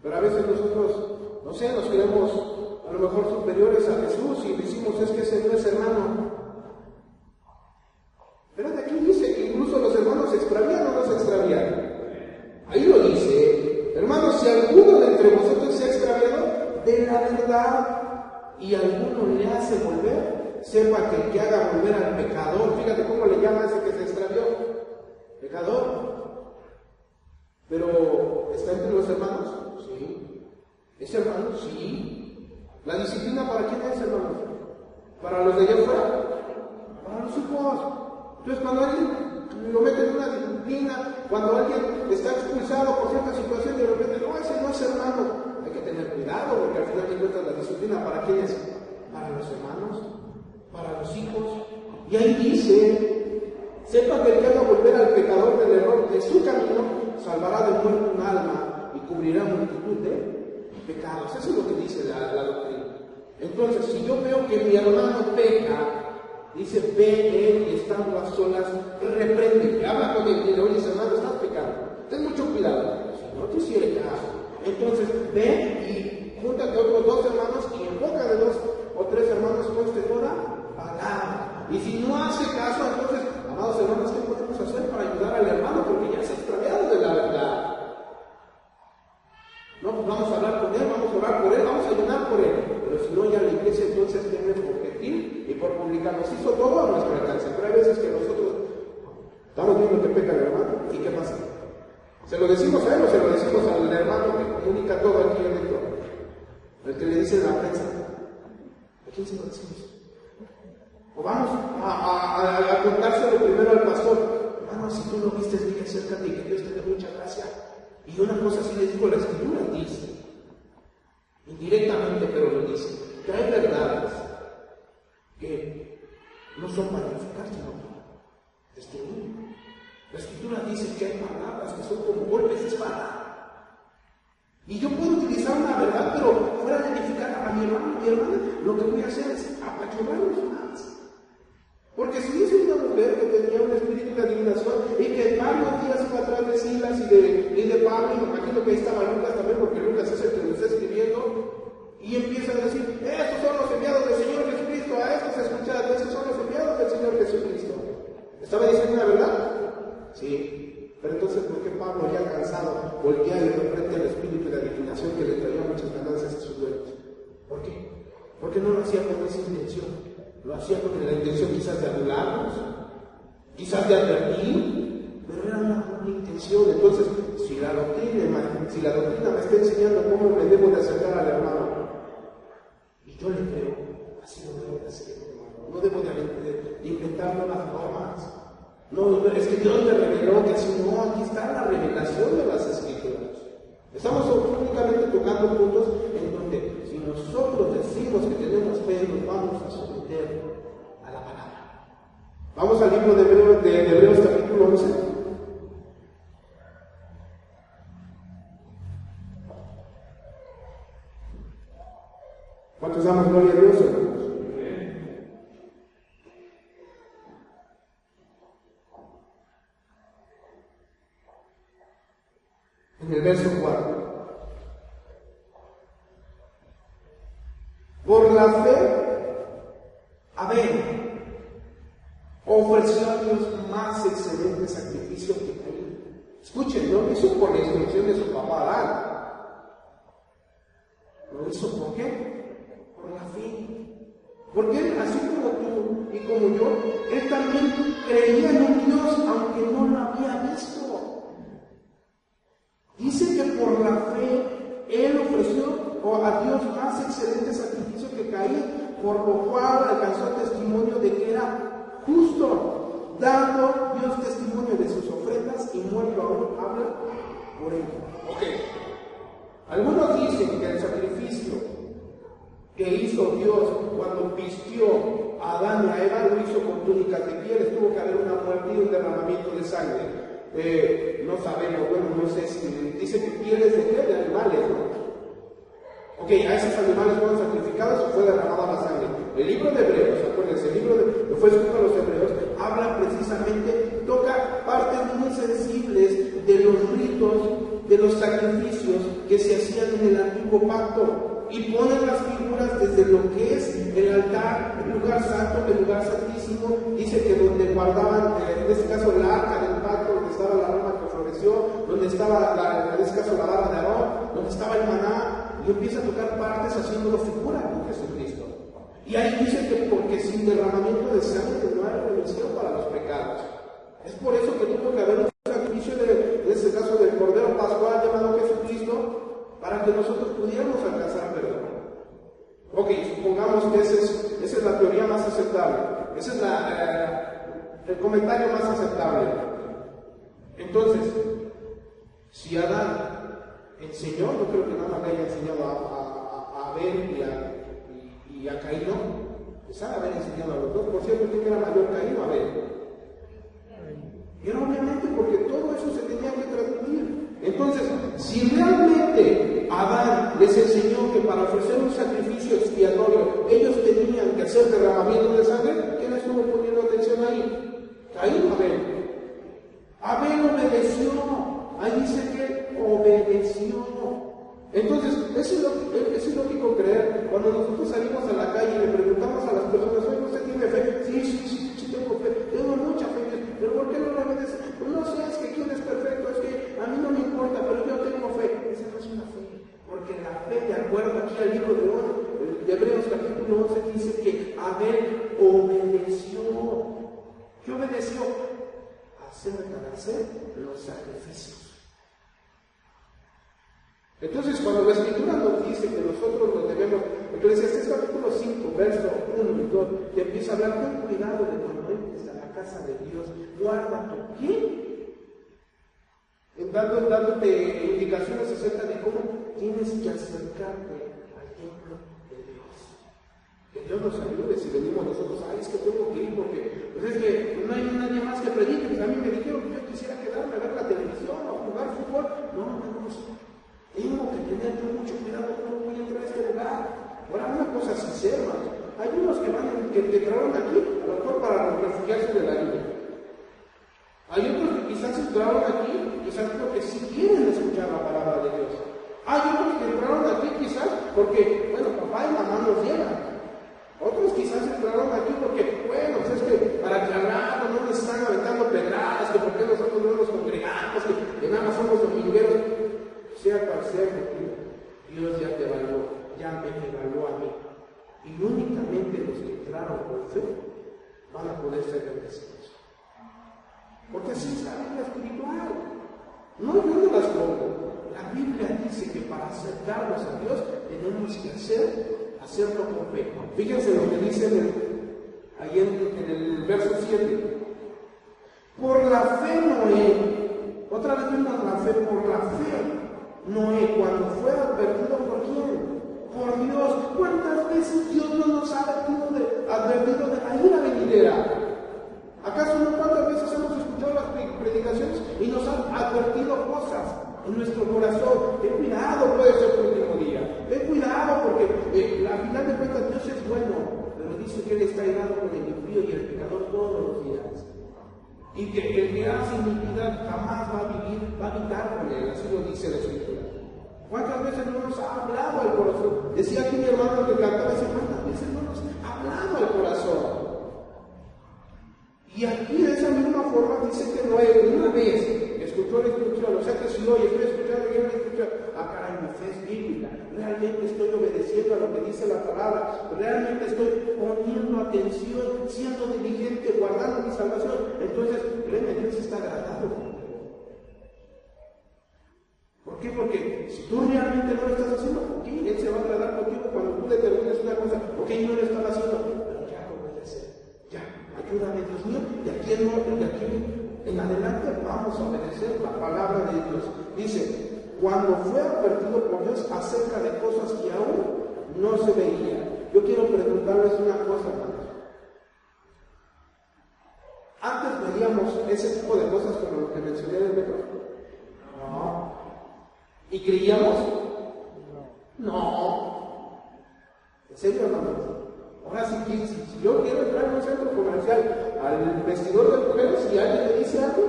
S1: pero a veces nosotros, no sé, nos creemos a lo mejor superiores a Jesús y decimos, es que ese no es hermano. Pero de aquí dice que incluso los hermanos se extravían o no se extravían. Ahí lo dice, hermanos, si alguno de entre vosotros se ha extraviado de la verdad y alguno le hace volver, sepa que el que haga volver al pecador, fíjate cómo le llama a ese que se extravió, pecador. Pero, ¿está entre los hermanos? Sí. ¿Es hermano? Sí. ¿La disciplina para quién es, hermanos? ¿Para los de allá afuera? Para los hijos. Entonces, cuando alguien lo mete en una disciplina, cuando alguien está expulsado por cierta situación, de repente, no, ese no es hermano. Hay que tener cuidado, porque al final de cuentas la disciplina, ¿para quién es? Para los hermanos, para los hijos. Y ahí dice, sepa que el que haga volver al pecador del error de su camino, salvará de muerte un alma y cubrirá multitud de pecados. Eso es lo que dice la doctrina. Entonces, si yo veo que mi hermano peca, dice, ve él y estando a solas, reprende, habla con él y le dice, hermano, estás pecando, ten mucho cuidado, si no te hiciere caso. Entonces, ve y júntate a otros dos hermanos y en boca de dos o tres hermanos conste toda palabra. Y si no hace caso, entonces, amados hermanos, ¿qué podemos hacer para ayudar al hermano? Porque ya se ha extraviado de la verdad. No, pues vamos a hablar con él, vamos a orar por él, vamos a ayunar por él. Pero si no, ya la iglesia entonces tiene por gentil y por publicar. Nos hizo todo a nuestro alcance. Pero hay veces que nosotros estamos viendo que peca el hermano. ¿Y qué pasa? ¿Se lo decimos a él o se lo decimos al hermano que comunica todo aquí adentro? El que le dice en la prensa. ¿A quién se lo decimos? O vamos a contárselo primero al pastor. Hermano, si tú lo viste, dile, acércate y que Dios te dé mucha gracia. Y una cosa sí les digo, la Escritura dice, indirectamente, pero lo dice, que hay verdades que no son para edificar, sino para destruir. La Escritura dice que hay palabras que son como golpes de espada. Y yo puedo utilizar una verdad, pero fuera de edificar a mi hermano y mi hermana, lo que voy a hacer es apachurrarlos más. Porque si dice una mujer que tenía un espíritu de adivinación y que varios días iba atrás de Silas y de Pablo, y me imagino que ahí estaba Lucas también, porque Lucas es el que lo está escribiendo, y empieza a decir, estos son los enviados del Señor Jesucristo, a estos escuchad, estos son los enviados del Señor Jesucristo. ¿Estaba diciendo una verdad? Sí. Pero entonces, ¿por qué Pablo, ya cansado, volvía y reprende al espíritu de adivinación que le traía muchas ganancias a sus dueños? ¿Por qué? Porque no lo hacía con esa intención. Lo hacía con la intención quizás de anularnos, quizás de advertir, pero era una buena intención. Entonces, si la doctrina me está enseñando cómo me debo de acercar al hermano, y yo le creo, así no debo de hacer, hermano. No debo de inventar nuevas normas. No, es que Dios me reveló que si no, aquí está la revelación de las Escrituras. Estamos únicamente tocando puntos en donde si nosotros decimos que tenemos fe, nos vamos a someter a la palabra. Vamos al libro de Hebreos capítulo 11. ¿Cuántos damos gloria a Dios, hermanos? En el verso 4. Por la fe, Abel ofreció a Dios más excelente sacrificio que Caín. Escuchen, no lo hizo por la instrucción de su papá Adán. Lo hizo ¿por qué? Por la fe. Porque él, así como tú y como yo, él también creía en un Dios aunque no lo había visto. Dice que por la fe él ofreció a Dios más excelente sacrificio que Caín, por lo cual alcanzó testimonio de que era justo, dando Dios testimonio de sus ofrendas y muerto aún habla por él. Ok. Algunos dicen que el sacrificio que hizo Dios cuando vistió a Adán y a Eva lo hizo con túnicas de pieles, tuvo que haber una muerte y un derramamiento de sangre. No sabemos, bueno, no sé si dice que pieles de qué, de animales, ¿no? Ok, a esos animales fueron sacrificados y fue derramada la sangre. El libro de Hebreos, acuérdense, el libro que fue escrito a los Hebreos, habla precisamente, toca partes muy sensibles de los ritos, de los sacrificios que se hacían en el antiguo pacto, y ponen las figuras desde lo que es el altar, el lugar santo, el lugar santísimo. Dice que donde guardaban, en este caso la arca del pacto, donde estaba la rama que floreció, donde estaba, en este caso, la vara de Aarón, donde estaba el maná, y empieza a tocar partes haciéndolo figura con Jesucristo. Y ahí dice que porque sin derramamiento de sangre no hay remisión para los pecados. Es por eso que tuvo que haber un sacrificio en este caso del Cordero Pascual llamado Jesucristo, para que nosotros pudiéramos alcanzar perdón. Ok, supongamos que esa es la teoría más aceptable. Ese es el comentario más aceptable. Entonces, si Adán enseñó, no creo que nada más le haya enseñado a Abel y a Caín, pues ha de haber enseñado a los dos. Por cierto, ¿quién era mayor, Caín o Abel? Y era obviamente porque todo eso se tenía que transmitir. Entonces, si realmente Adán les enseñó que para ofrecer un sacrificio expiatorio ellos tenían que hacer derramamiento de sangre, ¿quién estuvo poniendo atención ahí? Caín o Abel. Abel obedeció. Ahí dice que obedeció. Entonces, es lógico creer. Cuando nosotros salimos a la calle y le preguntamos a las personas, ¿oye, usted tiene fe? Sí, tengo fe. Tengo mucha fe. ¿Pero por qué no la obedece? Pues no sé, es que quién es perfecto, es que a mí no me importa, pero yo tengo fe. Esa no es una fe. Porque la fe, de acuerdo aquí al libro de Hebreos capítulo 11, dice que Abel obedeció. ¿Qué obedeció? Hacer los sacrificios. Entonces, cuando la Escritura nos dice que nosotros nos debemos, Eclesiastés capítulo 5, verso 1 y 2, te empieza a hablar, ten cuidado de cuando entres a la casa de Dios, guarda tu ¿qué? Dándote indicaciones acerca de cómo tienes que acercarte al templo de Dios. Que Dios nos ayude si venimos nosotros, es que tengo que ir porque pues es que no hay nadie más que predique. Pues a mí me dijeron que yo quisiera quedarme a ver la televisión o jugar fútbol. No. Tengo que tener mucho cuidado cómo voy a entrar a este lugar. Ahora, una cosa sincera, hermano. Hay unos que entraron aquí, a lo mejor para refugiarse de la vida. Hay otros que quizás entraron aquí, quizás porque sí quieren escuchar la palabra de Dios. Hay otros que entraron aquí quizás porque, bueno, papá y mamá nos llevan. Otros quizás entraron aquí porque, bueno, pues es que para que al rato no nos están aventando pedradas, que por qué nosotros no nos congregamos, que nada más somos domingueros. Sea cual sea el motivo, Dios ya te evaluó, ya me evaluó a mí. Y únicamente los que entraron por fe van a poder ser bendecidos. Porque así es la Biblia espiritual. No, yo no las pongo. La Biblia dice que para acercarnos a Dios tenemos que hacerlo con fe. Fíjense lo que dice ahí en el verso 7. Por la fe Noé, otra vez vimos la fe, por la fe Noé, cuando fue advertido ¿por quién? Por Dios. ¿Cuántas veces Dios no nos ha advertido de la ira venidera? ¿Acaso no cuántas veces hemos escuchado las predicaciones y nos han advertido cosas en nuestro corazón? Ten cuidado, puede ser tu último día. Ten cuidado porque al final de cuentas dice que Él está irado con el impío y el pecador todos los días. Y que el que hace iniquidad jamás va a habitar con Él, así lo dice la Escritura. ¿Cuántas veces no nos ha hablado al corazón? Decía aquí mi hermano que cantaba, dice, ¿cuántas veces no nos ha hablado al corazón? Y aquí de esa misma forma dice que Noé una vez escuchó la instrucción, o sea que si hoy estoy escuchando bien la instrucción, caray, mi fe es bíblica, realmente estoy obedeciendo a lo que dice la palabra, realmente estoy poniendo atención, siendo diligente, guardando mi salvación, entonces, créeme, Dios está agradado contigo. ¿Por qué? Porque si tú realmente no lo estás haciendo, ok, Él se va a agradar contigo cuando tú determines una cosa, ok, no lo estaba haciendo, pero ya lo voy a hacer, ya. Ayúdame, Dios mío, de aquí en adelante vamos a obedecer la palabra de Dios. Dice, cuando fue advertido por Dios acerca de cosas que aún no se veían. Yo quiero preguntarles una cosa, hermanos. Antes veíamos ese tipo de cosas como lo que mencioné del metro. No. ¿Y creíamos? No. ¿En serio, hermanos? Ahora sí que si yo quiero entrar en un centro comercial al vestidor de mujeres y alguien me dice algo,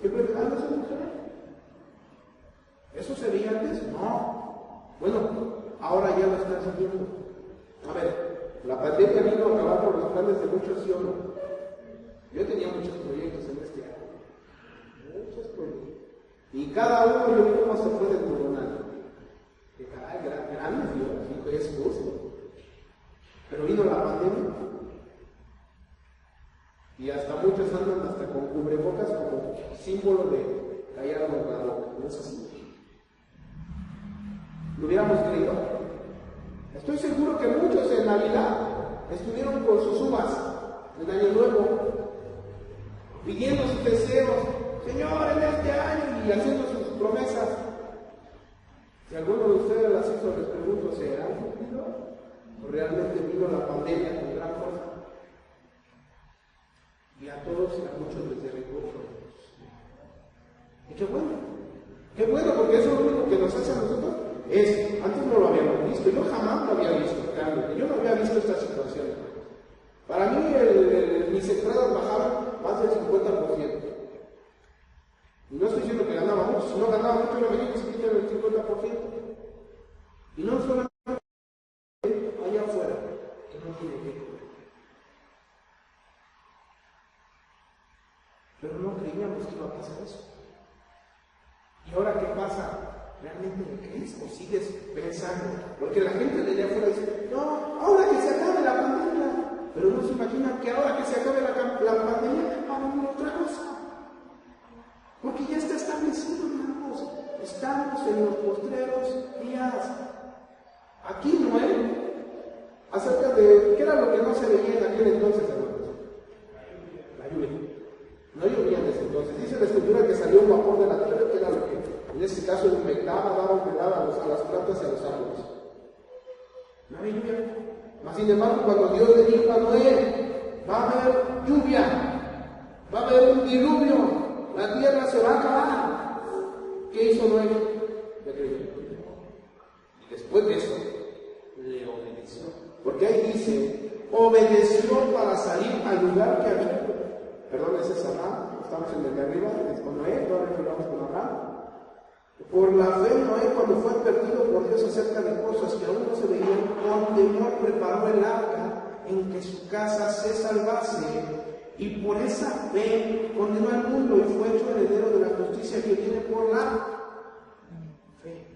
S1: ¿siempre me dan esa mujer? ¿Eso se veía antes? No. Bueno, ahora ya lo están siguiendo. A ver, la pandemia vino a acabar por los planes de muchos, ¿sí o no? Yo tenía muchos proyectos en este año. Muchos proyectos. Y cada uno yo vi cómo se fue desmoronando. Que caray, grandes Dios, es justo. Pero vino la pandemia y hasta muchos andan hasta con cubrebocas como símbolo de callar la boca. No es así. ¿Lo hubiéramos creído? Estoy seguro que muchos en Navidad estuvieron con sus uvas en Año Nuevo, pidiendo sus deseos, Señor, en este año, y haciendo sus promesas. Si alguno de ustedes las hizo, les pregunto, ¿se han cumplido? ¿O realmente vino la pandemia con gran fuerza? Y a todos y a muchos les derribó. Y qué bueno, porque eso es lo único que nos hace a nosotros. Antes no lo habíamos visto, yo jamás lo había visto, realmente. Yo no había visto esta situación. Para mí, mis entradas bajaban más del 50%. Y no estoy diciendo que ganaba mucho, si no ganaba mucho, era mejor que se quiten el 50%. Y no solamente allá afuera, que no tiene que comer. Pero no creíamos que iba a pasar eso. ¿Y ahora qué pasa? ¿Realmente le crees o sigues pensando? Porque la gente de allá afuera dice, no, ahora que se acabe la pandemia. Pero no se imaginan que ahora que se acabe la pandemia, hagan otra cosa. Porque ya está establecido, hermanos. Estamos en los postreros días. Aquí Noé, acerca de qué era lo que no se veía en aquel entonces, hermanos. La lluvia. No llovía en ese entonces. Dice la Escritura que salió un vapor de la tierra, que era lo que en este caso humectaba, daba humedad a las plantas y a los árboles. No había lluvia. Mas sin embargo, cuando Dios le dijo a Noé, va a haber lluvia, va a haber un diluvio, la tierra se va a acabar. ¿Qué hizo Noé? Le creyó. Y después de eso, le obedeció. Porque ahí dice, obedeció para salir al lugar que había. Perdón, ese es Abraham, estamos en el de arriba, es con Noé, todavía no vamos con Abraham. Por la fe, Noé, cuando fue advertido por Dios acerca de cosas que aún no se veían, con temor preparó el arca en que su casa se salvase, y por esa fe condenó al mundo y fue hecho heredero de la justicia que viene por la fe.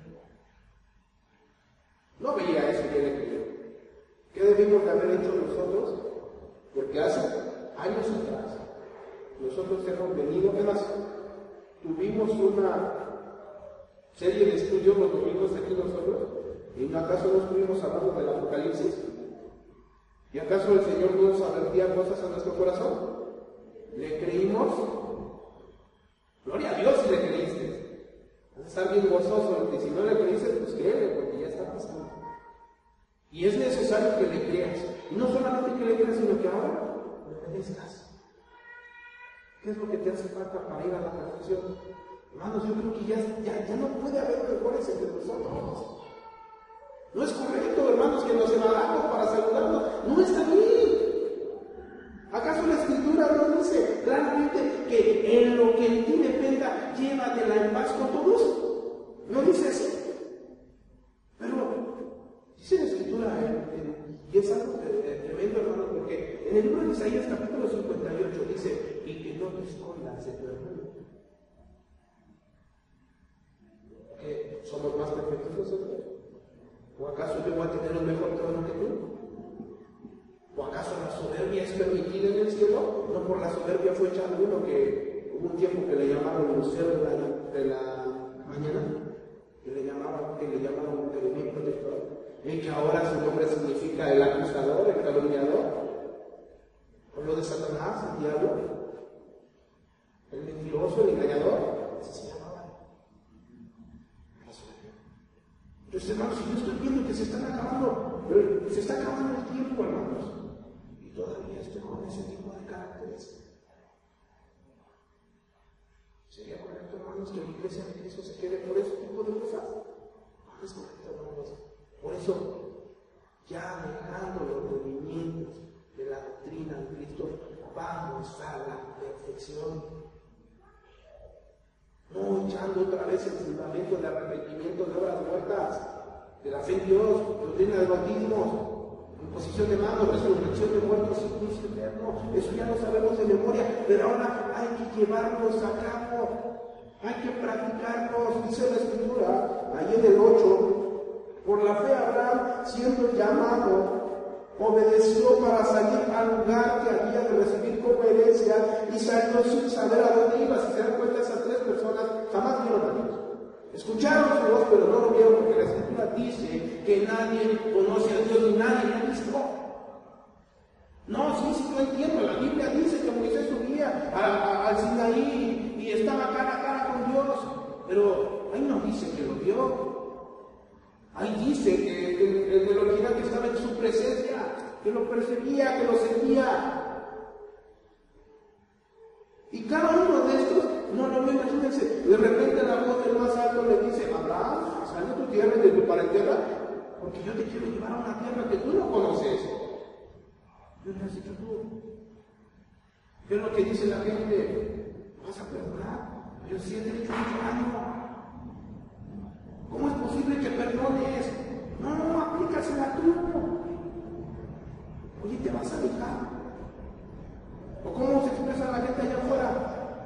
S1: No veía eso que le creyó. ¿Qué debimos de haber hecho nosotros? Porque hace años atrás nosotros hemos venido, además tuvimos una serie de estudios los domingos aquí nosotros, ¿y acaso no estuvimos hablando del Apocalipsis? ¿Y acaso el Señor nos advertía cosas a nuestro corazón? ¿Le creímos? Gloria a Dios si le creíste. Vas a estar bien gozoso, y si no le creíste, pues créele, porque ya está pasando. Y es necesario que le creas. Y no solamente que le creas, sino que ahora le obedezcas. ¿Qué es lo que te hace falta para ir a la perfección? Hermanos, yo creo que ya no puede haber mejores entre nosotros. No es correcto, hermanos, que nos evadamos para saludarnos. No está bien. llévatela en paz con todos. No dice así. Pero dice la Escritura, y es algo tremendo, hermano, porque en el libro de Isaías, capítulo 58, dice: y que no te escondas de tu hermano. ¿Somos más perfectos nosotros? ¿O acaso yo voy a tener un mejor trono que tú? ¿O acaso la soberbia es permitida en el cielo? No, por la soberbia fue echado uno que hubo un tiempo que le llamaron lucero de la mañana, que le llamaban un querubín protector, y que ahora su nombre significa el acusador, el calumniador. Habló de Satanás, el diablo, el mentiroso, el engañador. Así se llamaba. Entonces, hermanos, si yo estoy viendo que se está acabando el tiempo, hermanos, y todavía estoy con ese tipo de caracteres, ¿sería correcto, hermanos, que la iglesia de Cristo se quede por ese tipo de cosas? No es correcto, hermanos. Por eso, ya dejando los movimientos de la doctrina de Cristo, vamos a la perfección. No echando otra vez el fundamento del arrepentimiento de obras muertas, de la fe en Dios, doctrina del bautismo, imposición de manos, resurrección de muertos y juicio eterno. Eso ya lo sabemos de memoria, pero ahora hay que llevarlos a cabo, hay que practicarlos. Dice la Escritura, ahí en el 8, por la fe Abraham, siendo llamado, obedeció para salir al lugar que había de recibir como herencia y salió sin saber a dónde iba. Si se dan cuenta, esas tres personas jamás vieron a Dios. Escucharon su voz, pero no lo vieron, porque la Escritura dice que nadie conoce a Dios ni nadie lo ha visto. No, sí, yo entiendo. La Biblia dice que Moisés subía al Sinaí y estaba cara a cara con Dios, pero ahí no dice que lo vio. Ahí dice que el original que estaba en su presencia, que lo percibía, que lo sentía. Y cada uno de estos, no lo veo, imagínense, de repente la voz del más alto le dice: Abraham, sal de tu tierra y de tu parentela, porque yo te quiero llevar a una tierra que tú no conoces. Yo le he dicho tú. ¿Qué es lo que dice la gente? ¿Vas a perdonar? Yo sí he derecho mucho ánimo. ¿Cómo es posible que perdones? No, aplícasela tú. Oye, ¿te vas a dejar? ¿O cómo se expresa la gente allá afuera?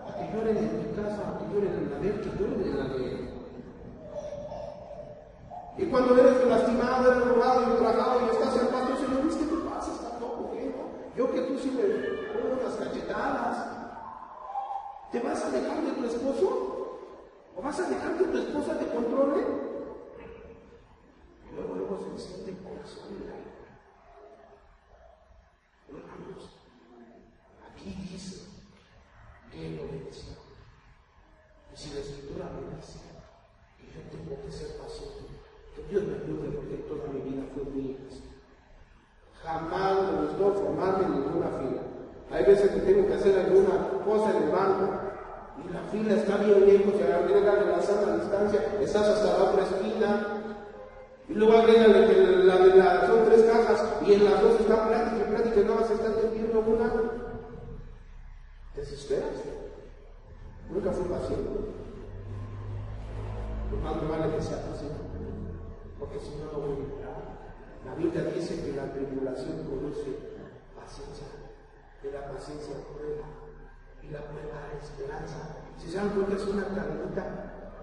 S1: A que lloren en mi casa, a que lloren en la de él, que lloren en la de él. Y cuando eres lastimado, eres robado y ultrajado y estás en pasto, Señor, ¿qué te pasa? Está loco, ¿qué? Yo que tú sí me pongo unas cachetadas. ¿Te vas a dejar de tu esposo? ¿O vas a dejar que tu esposa te controle? Y luego se enciende el corazón de la vida. Hermanos, aquí dice que él obedeció. Y si la Escritura me dice que yo tengo que ser paciente, que Dios me ayude, porque toda mi vida fue muy difícil. Jamás me gustó formarme en ninguna fila. Hay veces que tengo que hacer alguna cosa en el banco y la fila está bien lejos, y agrégale la sana distancia, estás hasta la otra esquina, y luego agrégale que son 3 cajas y en las 2 están plática y nada más están entendiendo una. ¿Desesperas? Nunca fui paciente. Pues más me vale que sea paciente, porque si no, no voy a entrar. La Biblia dice que la tribulación produce paciencia, de la paciencia prueba, y la prueba es esperanza. Si se dan cuenta, es una cadenita.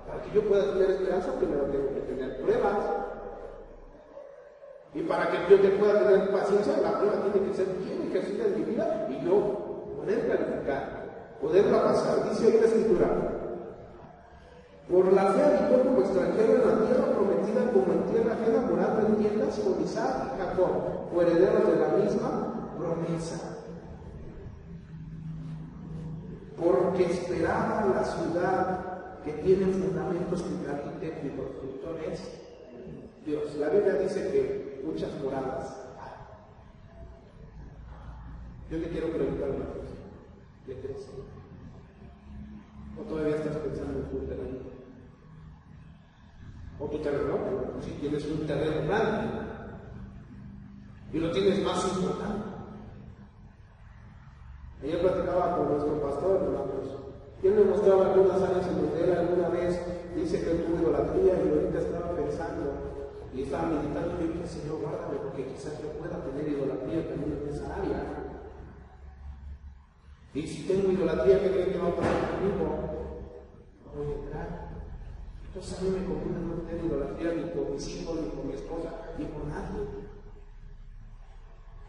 S1: Para que yo pueda tener esperanza, primero tengo que tener pruebas. Y para que yo te pueda tener paciencia, la prueba tiene que ser bien ejercida en mi vida y yo poder calificar, poderla pasar. Dice ahí la Escritura: por la fe habitó como extranjero en la tierra prometida, como en tierra ajena, morando en tiendas con Isaac y Jacob, o herederos de la misma promesa. Porque esperaba la ciudad que tiene fundamentos, cuyo arquitecto y constructor es Dios. La Biblia dice que muchas moradas hay. Yo le quiero preguntar una cosa: ¿qué crees? ¿O todavía estás pensando en tu terreno? ¿O tu terreno? Si tienes un terreno grande y lo tienes más importante. Ayer platicaba con nuestro pastor, hermanos, Y él me mostraba algunas áreas en donde él alguna vez dice que él tuvo idolatría y ahorita estaba pensando y estaba meditando y yo dije, Señor, guárdame porque quizás yo pueda tener idolatría también en esa área. Y si tengo idolatría, ¿qué creen que va a pasar conmigo? No voy a entrar. Entonces a mí me conviene no tener idolatría ni por mis hijos, ni por mi esposa, ni por nadie.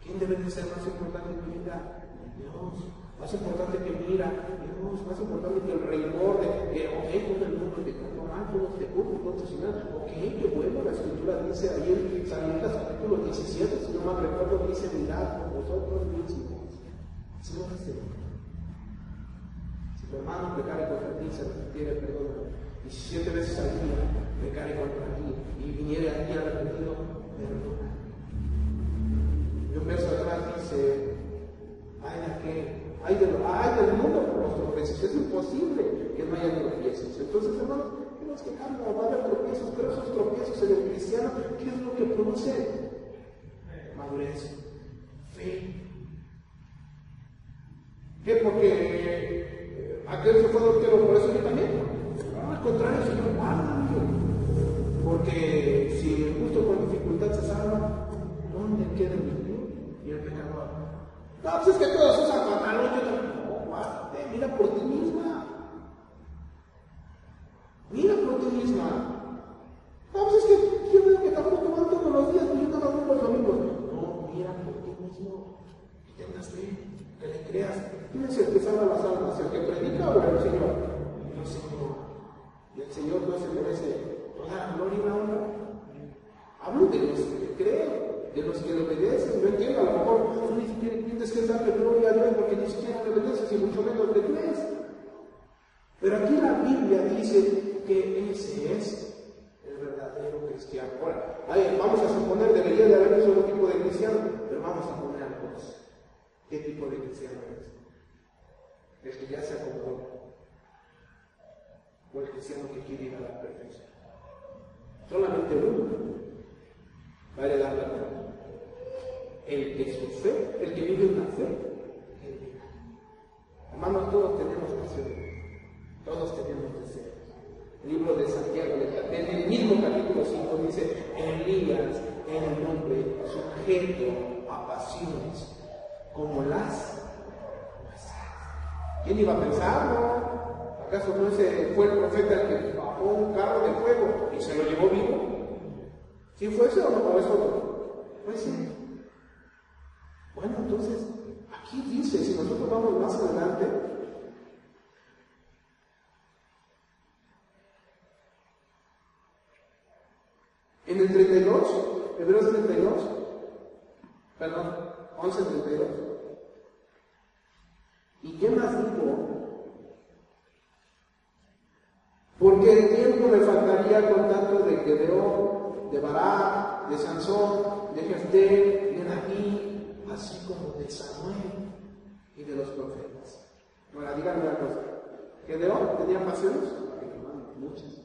S1: ¿Quién debe de ser más importante en mi vida? Dios. Más importante que mira, Dios, más importante que el rencor de que, todo el mundo te canto mal, todos te culpan, todos te sigan. Qué bueno, la escritura dice ahí en Salmos capítulo 17, si no mal recuerdo, dice, mirad por vosotros mismos. Si no dice, si tu hermano pecare contra ti, se arrepintiere, perdónalo. 17 veces al día pecare contra ti y viniere a ti arrepentido, perdona. Y un verso atrás dice, hay del mundo por los tropiezos, es imposible que no haya tropiezos. Entonces, hermanos, tenemos que cambiar, va a haber tropiezos, pero esos tropiezos en el cristiano, ¿qué es lo que produce? Madurez, fe. ¿Qué? Porque aquel se fue adultero, por eso yo también. Al contrario, Señor, guárdame. Porque si el justo con dificultad se salva, ¿dónde queda el impío y el pecador? No, pues es que todos usan pantalón, yo también. No, guárdate, mira por ti misma. Mira por ti misma. No, pues es que yo veo que tampoco van todos los días, ni yo nada más los domingos. No, mira por ti mismo. Que tengas fe, que le creas. ¿Quién es el que salva las almas? ¿El que predica o el Señor? El Señor. Y el Señor no se merece toda la gloria y la honra. Hablo de los que creen, de los que le obedecen. Yo entiendo, a lo mejor tú ni siquiera entiendes que es darle gloria a Dios porque ni siquiera le obedeces y mucho menos le crees. Pero aquí la Biblia dice que ese es el verdadero cristiano. Ahora, vamos a suponer, debería de haber un solo tipo de cristiano, pero vamos a poner a dos. ¿Qué tipo de cristiano es? El que ya se acomodó, o el cristiano que quiere ir a la perfección. Solamente uno va a heredar la tierra. El que su fe, el que vive una fe, el vive. Hermanos, todos tenemos pasiones, todos tenemos deseos. El libro de Santiago, en el mismo capítulo 5, dice: Elías era un hombre sujeto a pasiones, como las nuestras. ¿Quién iba a pensarlo? ¿Acaso no ese fue el profeta el que bajó un carro de fuego y se lo llevó vivo? ¿Sí fue ese o no? ¿O es otro? Pues sí. Bueno, entonces, aquí dice, si nosotros vamos más adelante, en el 32, Hebreos 32, perdón, 11:32. ¿Y qué más digo? Porque el tiempo me faltaría con tanto de Gedeón, de Barak, de Sansón, de Jefté, de David, así como de Samuel y de los profetas. Ahora, díganme una cosa. ¿Gedeón tenía pasiones? Muchas.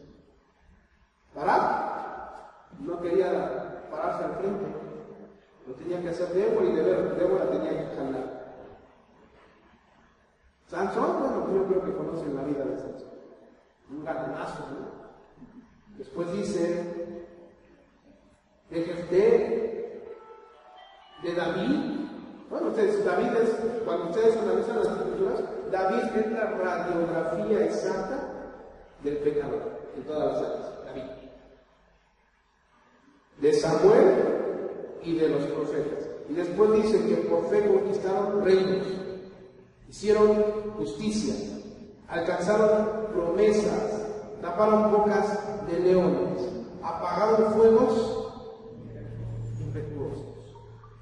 S1: Barak no quería pararse al frente. Lo tenía que hacer Débora y Débora tenía que jalar. Sansón, bueno, yo creo que conocen la vida de Sansón. Un galanazo, ¿no? Después dice de Jefté, de David. Bueno, David es, cuando ustedes analizan las escrituras, David es la radiografía exacta del pecador en todas las áreas. David. De Samuel y de los profetas. Y después dice que por fe conquistaron reinos, hicieron justicia, alcanzaron promesas, taparon bocas de leones, apagaron fuegos impetuosos.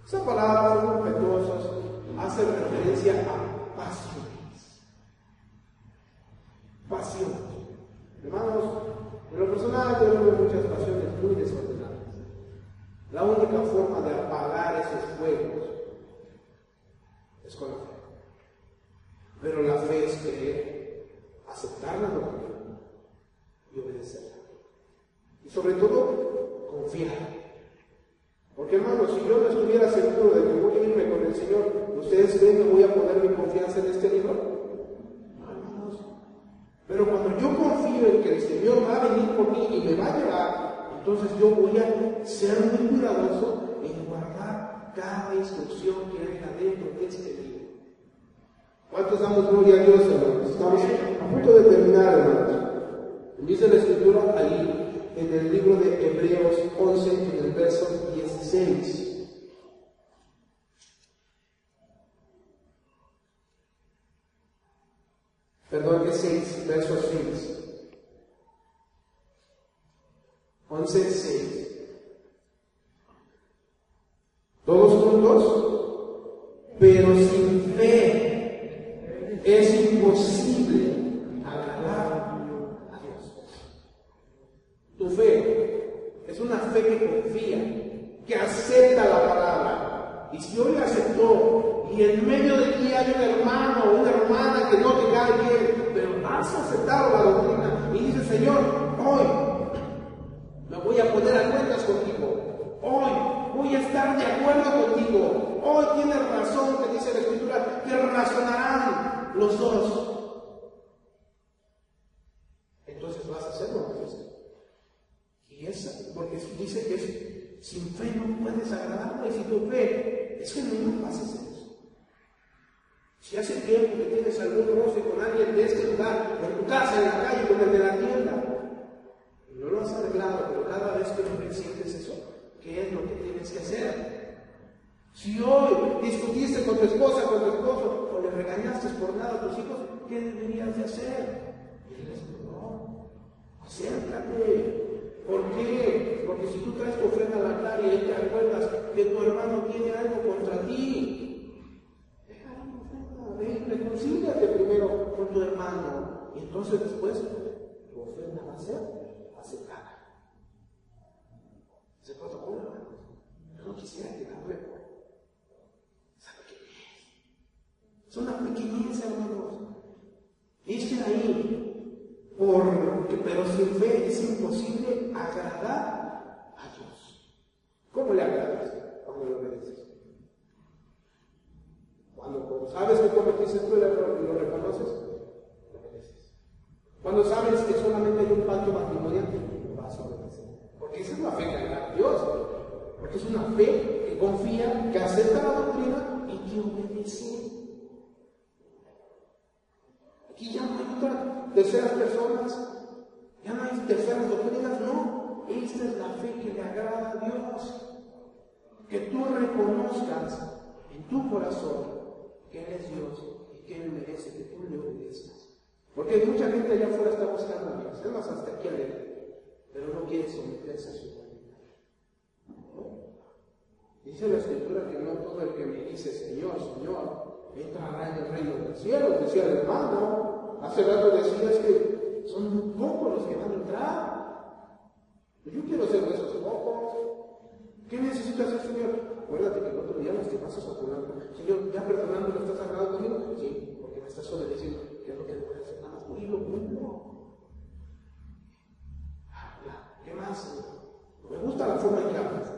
S1: Esa palabra, fuegos impetuosos, hace referencia a pasiones. Pasiones. Hermanos, en lo personal yo veo muchas pasiones muy desordenadas. La única forma de apagar esos fuegos es con la fe. Pero la fe es creer, aceptar la doctrina y obedecerla. Y sobre todo, confiar. Porque, hermanos, si yo no estuviera seguro de que voy a irme con el Señor, ¿ustedes creen que voy a poner mi confianza en este libro? No, hermanos. Señor va a venir por mí y me va a llevar, entonces yo voy a ser muy cuidadoso en guardar cada instrucción que hay adentro de este libro. ¿Cuántos damos gloria a Dios, hermanos? Estamos a punto de terminar, hermanos. Dice la Escritura ahí, en el libro de Hebreos 11, en el verso 16. Perdón, es 6, verso 6. 11, 6. ¿Todos juntos? Pero sin fe es imposible agradar a Dios. Tu fe es una fe que confía, que acepta la palabra. Y si hoy la aceptó, y en medio de ti hay un hermano o una hermana que no te cae bien, pero has aceptado la doctrina y dices, Señor, hoy me voy a poner a cuentas contigo, hoy voy a estar de acuerdo contigo, hoy tienes razón, que dice la Escritura, que razonarán los dos. Entonces vas a hacerlo, y es porque dice que es, sin fe no puedes agradarle. Y si tu fe es genuina, vas a hacer eso. Si hace tiempo que tienes algún roce con alguien de este lugar, en tu casa, en la calle, con el de la tienda, y no lo has arreglado, pero cada vez que sientes eso, ¿qué es lo que tienes que hacer? Si hoy discutiste con tu esposa, con tu esposo, o le regañaste por nada a tus hijos, ¿qué deberías de hacer? Diles perdón, acércate. ¿Por qué? Porque si tú traes tu ofrenda al altar y ahí te acuerdas que tu hermano tiene algo contra ti, deja la ofrenda, reconcíliate primero con tu hermano, y entonces después tu ofrenda va a ser aceptada. Ese protocolo, hermanos, yo no quisiera quedarme. ¿Sabe qué es? Es una pequeñez, hermanos. Dice ahí, pero sin fe es imposible agradar a Dios. ¿Cómo le agradas? Cuando lo obedeces. Cuando sabes que cometiste tú el error y lo reconoces, lo obedeces. Cuando sabes que solamente hay un pacto matrimonial, vas a obedecer. Porque esa es la fe que agrada a Dios. Porque es una fe que confía, que acepta la doctrina y que obedece. Aquí ya no hay otras terceras personas, ya no hay terceras doctrinas, no. Esta es la fe que le agrada a Dios. Que tú reconozcas en tu corazón que Él es Dios y que Él merece que tú le obedezcas. Porque mucha gente allá afuera está buscando a Dios, es más, hasta aquí alegre, pero no quiere someterse a su voluntad. Dice la Escritura que no todo el que me dice Señor, Señor, entrará en el reino de los cielos, decía el hermano. Hace rato decías que son muy pocos los que van a entrar. Yo quiero ser de esos pocos. ¿Qué necesitas hacer, Señor? Acuérdate que el otro día nos te pasas a curar. Señor, ¿ya perdonando me estás agradando conmigo? Sí, porque me estás obedeciendo. ¿Qué es lo que debo hacer? Nada más muy lo mismo. ¿Qué más? No me gusta la forma en que hablas.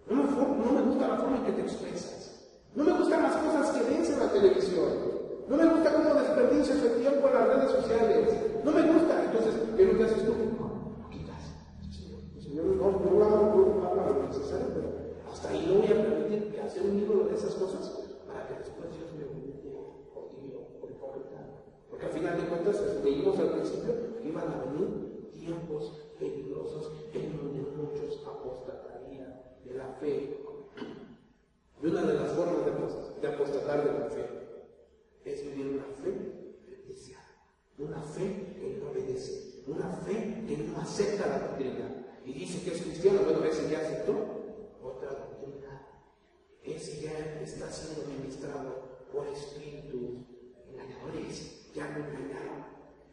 S1: No me gusta la forma en que te expresas. No me gustan las cosas que ves en la televisión. No me gusta cómo desperdicias el tiempo en las redes sociales. No me gusta. Entonces, ¿qué es lo que haces tú? Lo quitas. Señor, no haga lo necesario, pero hasta ahí no voy a permitir que hacer un ídolo de esas cosas para que después Dios me bendiga por ti o por hipócrita. Porque al final de cuentas, leímos al principio que iban a venir tiempos peligrosos en donde muchos apostatarían de la fe. Y una de las formas de apostatar de la fe es vivir una fe especial, una fe que no obedece, una fe que no acepta la doctrina. Y dice que es cristiano, bueno, ese ya aceptó otra doctrina. Ese ya está siendo ministrado por espíritus engañadores, ya lo engañaron.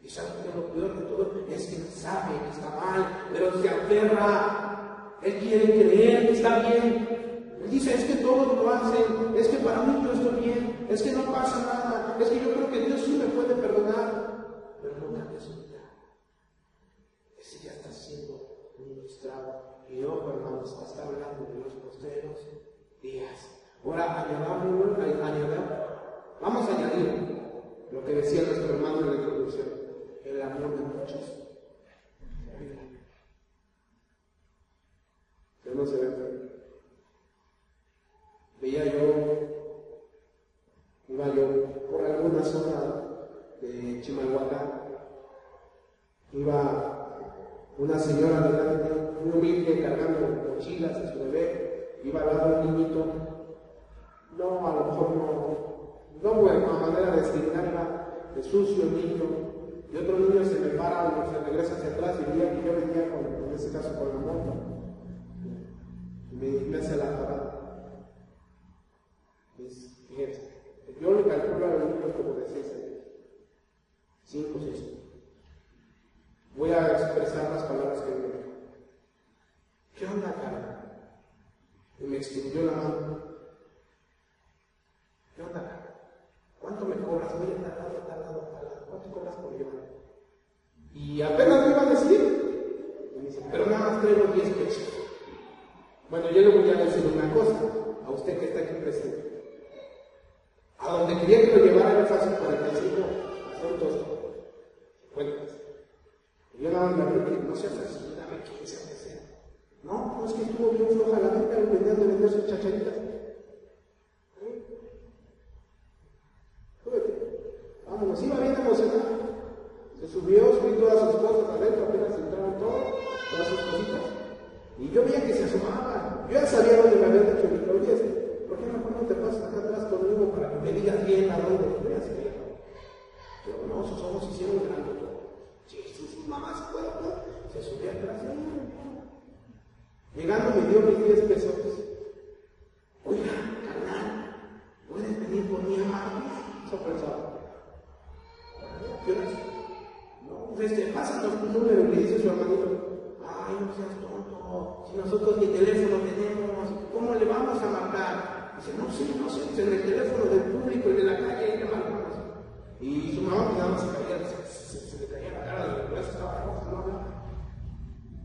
S1: Y saben que lo peor de todo es que sabe que está mal, pero se aferra. Él quiere creer que está bien. Él dice, es que todos lo hacen, es que para mí yo estoy bien, es que no pasa nada, es que yo creo que Dios sí me puede perdonar. Pero no cambia su vida. Ese ya está siendo ministrado. Y ojo, hermanos, está hablando de los postreros días. Ahora vamos a añadir lo que decía nuestro hermano en la introducción, el amor de muchos. yo por alguna zona de Chimalhuacán. Iba una señora delante, muy humilde, cargando mochilas a su bebé, iba al lado de un niñito. No, a lo mejor no bueno, a manera de discriminar, de sucio el niño, y otro niño se me para y se regresa hacia atrás y veía que yo venía en ese caso con la moto, y me hace la parada. Fíjense, yo le calculo a los niños como de 6 años, 5 o 6 años. Voy a expresar las palabras que me dijo. ¿Qué onda, cara? Y me extendió la mano. ¿Qué onda, cara? ¿Cuánto me cobras? Voy a tal lado. ¿Cuánto cobras por llevar? Y apenas me iba a decir. Y me dice, pero nada más traigo 10 pesos. Bueno, yo le voy a decir una cosa a usted que está aquí presente. A donde quería que lo llevara era fácil 45, son 2 cuentas. Y yo nada más me hablé que no seas así, dame 15 aunque sea. No, es que estuvo bien floja la venta, venían de vender sus chacharitas. Vámonos, iba bien emocionado. Se subió, subí todas sus cosas adentro, apenas entraron todas sus cositas. Y yo veía que se asomaba. Yo ya sabía dónde me habían dicho, y oye, ¿por qué mejor no te pasas acá atrás conmigo para que me digas bien a dónde? Yo ya sabía. Pero no, sus ojos hicieron grande todo. Sí, mamá, ¿se puede? Se subió atrás. Llegando me dio mis 10 pesos. Oiga, carnal, ¿puedes venir por mí el martes? Eso pensaba. ¿Qué horas? No, pasa tu número y le dice su hermanito, ay, no seas tonto, si nosotros ni teléfono tenemos, ¿cómo le vamos a marcar? Dice, no sé, pues en el teléfono del público y de la calle ahí le marcamos. Y su mamá nada más se le caía la cara de vergüenza, estaba roja, no hablaba.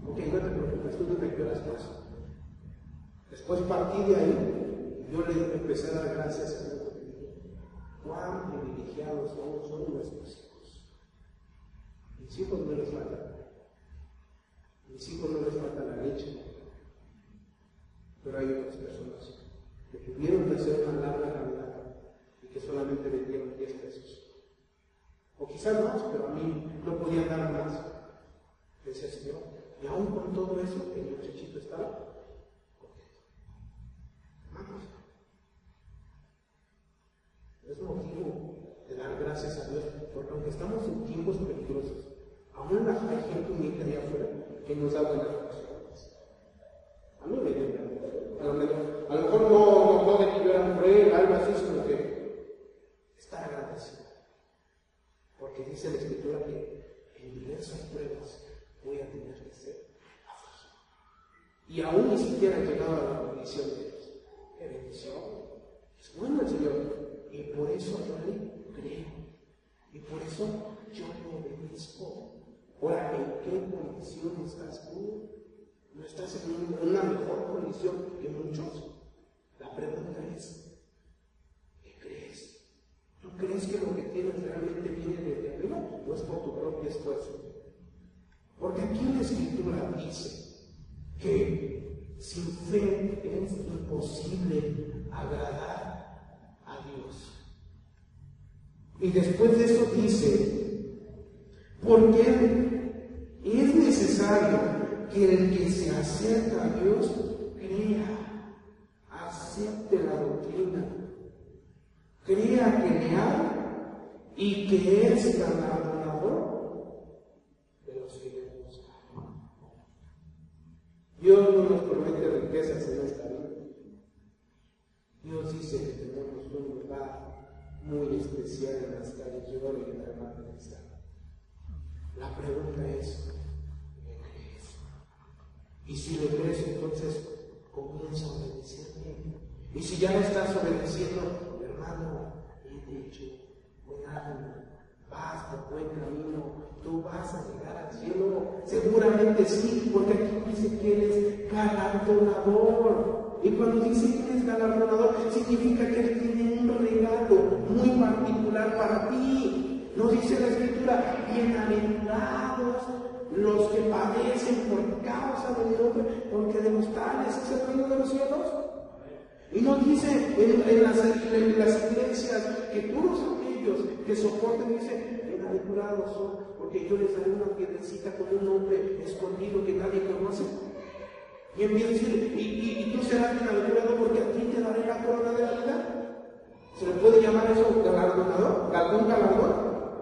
S1: Ok, no te preocupes, tú dime qué horas pasa. Después partí de ahí, yo le empecé a dar gracias a Dios. Cuán privilegiados son nuestros hijos. Mis hijos no les falta. Mis hijos no les falta la leche. Pero hay otras personas que tuvieron que hacer una larga caminata y que solamente le dieron 10 pesos. O quizás más, pero a mí no podían dar más. Decía el Señor. Y aún con todo eso, el muchachito estaba contento. Vamos. Es motivo de dar gracias a Dios, porque aunque estamos en tiempos peligrosos, aún hay gente humilde allá afuera que nos da buenas relaciones. A mí me dio a lo mejor no de que yo era un rey, algo así, sino que estar agradecido. Porque dice la Escritura que en diversas pruebas voy a tener que ser afligido. Y aún ni siquiera he llegado a la bendición de Dios. ¡Qué bendición! Es bueno el Señor. Y por eso yo le creo. Y por eso yo le obedezco. Ahora, ¿en qué condición estás tú? ¿No estás en una mejor condición que muchos? La pregunta es, ¿qué crees? ¿Tú crees que lo que tienes realmente viene desde arriba o es por tu propio esfuerzo? Porque aquí en la Escritura dice que sin fe es imposible agradar a Dios. Y después de eso dice, porque es necesario que el que se acerca a Dios crea, acepte la doctrina, crea que le ama y que es galardonador de los que le buscan. Dios no nos promete riquezas en esta vida. Dios dice que tenemos un lugar muy especial en las calles de oro y en la hermana de Cristo. La pregunta es, ¿qué crees? Y si le crees, entonces comienza a obedecerle. Y si ya no estás obedeciendo, hermano, he dicho, buen ánimo, vas por buen camino, tú vas a llegar al cielo. Seguramente sí, porque aquí dice que eres galardonador. Y cuando dice que eres galardonador, significa que Él tiene un regalo muy particular para ti. Nos dice la Escritura, bienaventurados los que padecen por causa de mi nombre, porque de los tales es el reino de los cielos. Y nos dice en las iglesias que todos aquellos que soporten, dice, bienaventurados son, porque yo les daré una piedrecita con un nombre escondido que nadie conoce. Y empieza a decir, y tú serás bienaventurado porque a ti te daré la corona de la vida. ¿Se le puede llamar eso galardonador? ¿Algún galardón?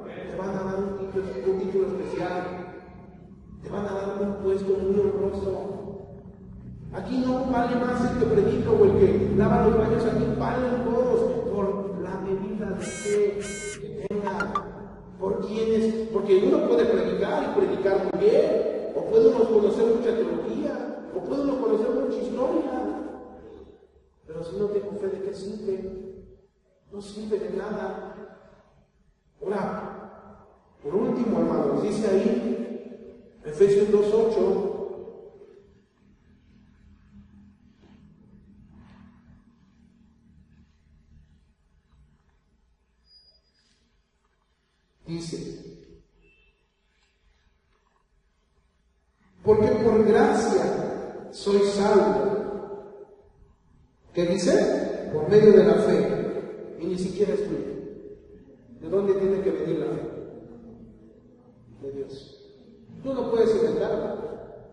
S1: Te van a dar un título especial. Te van a dar un puesto muy honroso. Aquí no vale más el que predica o el que lava los baños, aquí valen todos por la medida de fe que tenga, por quienes, porque uno puede predicar y predicar muy bien, o puede uno conocer mucha teología, o puede uno conocer mucha historia, pero si no tengo fe, ¿de qué sirve? No sirve de nada. Ahora, por último, hermanos, dice ahí, Efesios 2:8, dice, porque por gracia soy salvo. ¿Qué dice? Por medio de la fe. Y ni siquiera es tuyo. ¿De dónde tiene que venir la fe? De Dios. Tú no puedes inventarla.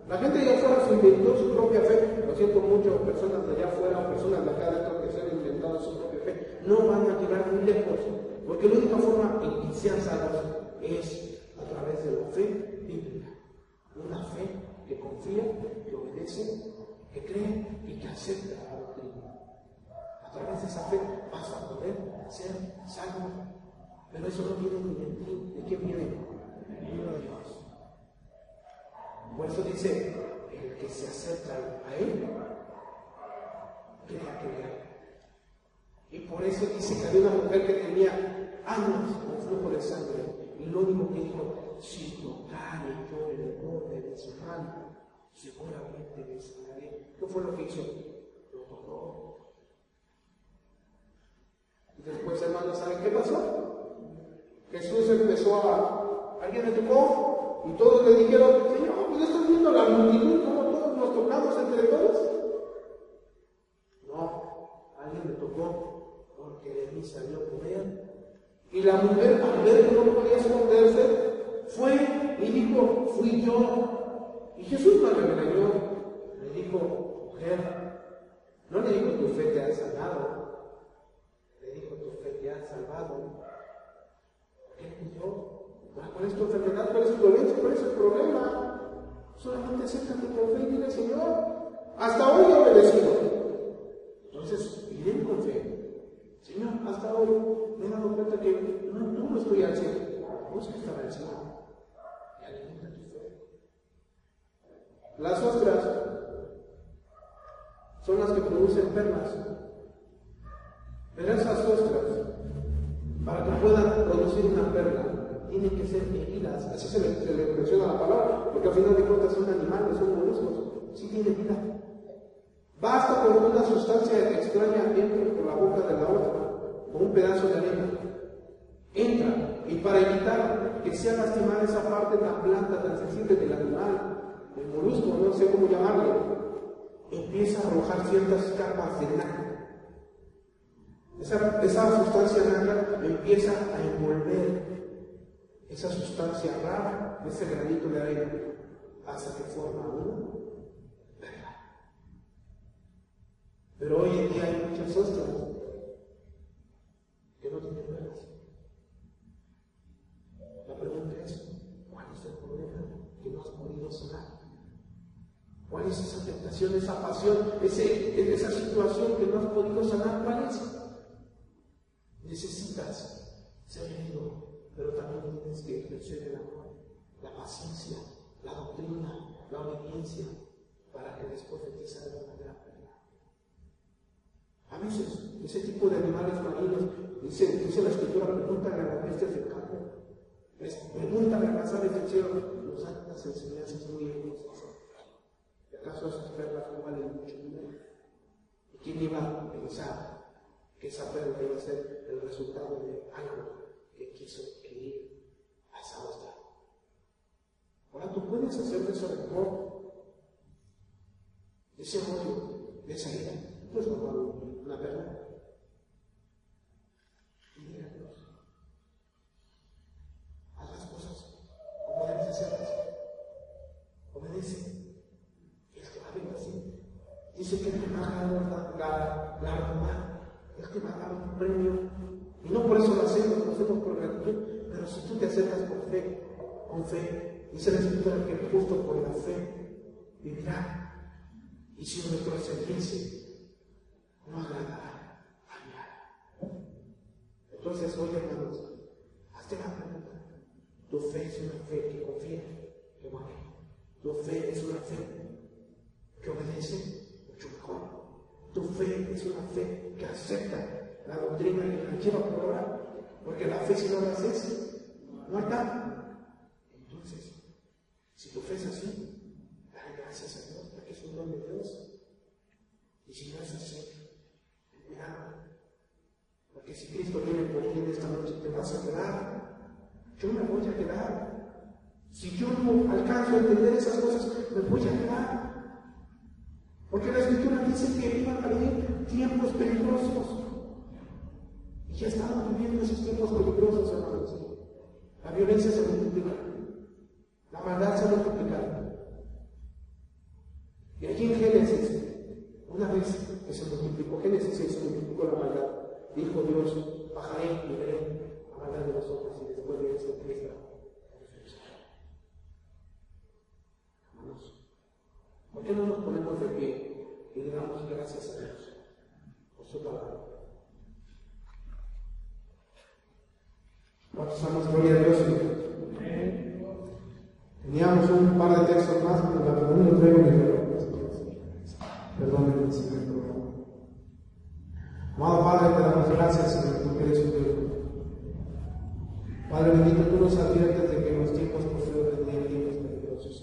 S1: La gente allá afuera se inventó su propia fe. Lo siento mucho, personas de allá afuera o personas de acá adentro que se han inventado su propia fe. No van a llegar muy lejos. Porque la única forma en que sean salvos es a través de la fe bíblica. Una fe que confía, que obedece, que cree y que acepta la doctrina. A través de esa fe vas a poder ser salvo. Pero eso no viene ni de ti. ¿De quién viene? De Dios. Por eso dice, el que se acerca a Él, crea que Él. Y por eso dice que había una mujer que tenía años con flujo de sangre. Y lo único que dijo, si tocare yo el borde de su mano, seguramente me sanaré. ¿Qué fue lo que hizo? Lo tocó. Y después, hermanos, ¿saben qué pasó? Jesús empezó a... ¿Alguien le tocó? Y todos le dijeron, Señor, ¿no estás viendo la multitud? ¿Cómo todos nos tocamos entre todos? No, alguien le tocó, porque de mí salió poder. Y la mujer, al ver que no podía esconderse, fue y dijo, fui yo. Y Jesús no le regañó, le dijo, mujer, no le dijo, tu fe te ha sanado, le dijo, tu fe te ha salvado. ¿Qué pidió? ¿Cuál es tu enfermedad? ¿Cuál es tu dolencia? ¿Cuál es el problema? Solamente acércate con fe y dile, Señor, hasta hoy he obedecido. Entonces, piden con fe. Señor, hasta hoy me he dado cuenta que no estoy al cielo. Busca estar al cielo. Y alimenta tu fe. Las ostras son las que producen perlas. Pero esas ostras, para que puedan producir una perla, tienen que ser heridas. Así se le menciona la palabra, porque al final de cuentas son animales, son moluscos. Sí tienen vida. Basta con una sustancia extraña entre por la boca de la otra, con un pedazo de arena. Entra, y para evitar que sea lastimada esa parte tan blanda, tan sensible del animal, del molusco, no sé cómo llamarlo, empieza a arrojar ciertas capas de nata. Esa sustancia nata empieza a envolver esa sustancia rara, ese granito de arena, hasta que forma una perla. Pero hoy en día hay muchas ostras que no tienen perlas. La pregunta es, ¿cuál es el problema que no has podido sanar? ¿Cuál es esa tentación, esa pasión, esa situación que no has podido sanar? ¿Cuál es? Necesitas ser herido, pero también tienes que ejercer el amor, la paciencia, la doctrina, la obediencia, para que después de ti salga una gran perla. A veces, ese tipo de animales marinos, dice la Escritura, pregúntale a las bestias del campo, pregúntale a las aves del cielo, nos dan unas enseñanzas muy hermosas. ¿Y acaso esas perlas no valen mucho dinero? ¿Y quién iba a pensar que esa perla iba a ser el resultado de algo que quiso adquirir a esa ostra? Ahora tú puedes hacer de ese rencor, de ese odio, de esa ira, puedes guardarlo una verdad. Y mira Dios, haz las cosas como debes hacerlas. Obedece. Y el que va a venir así, dice que el que va a ganar la romana, el que va a dar un premio. Y no por eso lo hacemos por gratitud, pero si tú te acercas por fe, con fe, dice la Escritura que el justo por la fe vivirá. Y si nuestro sentirse no agradará a nada. Entonces, oye hermanos, hazte la pregunta. ¿Tu fe es una fe que confía? Que muere. ¿Tu fe es una fe que obedece? Mucho mejor. ¿Tu fe es una fe que acepta la doctrina y la lleva por obra? Porque la fe, si no la haces, no hay nada. Entonces, si tu fe es así, dale gracias a Dios, porque es un don de Dios. Y si no es así, cuidado. Porque si Cristo viene por ti en esta noche, te vas a quedar. Yo me voy a quedar. Si yo no alcanzo a entender esas cosas, me voy a quedar. Porque la Escritura dice que iban a venir tiempos peligrosos. Y ya estamos viviendo esos tiempos peligrosos, hermanos. La violencia se multiplica. La maldad se multiplica. Y allí en Génesis, una vez que se multiplicó, Génesis 6 se multiplicó la maldad, dijo Dios, bajaré y veré la maldad de los hombres y después de esto Cristo. Hermanos, ¿por qué no nos ponemos de pie y le damos gracias a Dios por su palabra? ¿Cuántos damos gloria a Dios? Teníamos un par de textos más, pero la verdad no traigo mi reloj. Perdónenme si me programa. Amado Padre, te damos gracias, Señor, porque eres un Dios. Padre bendito, tú nos adviertes de que en los tiempos posteriores vendrían tiempos peligrosos.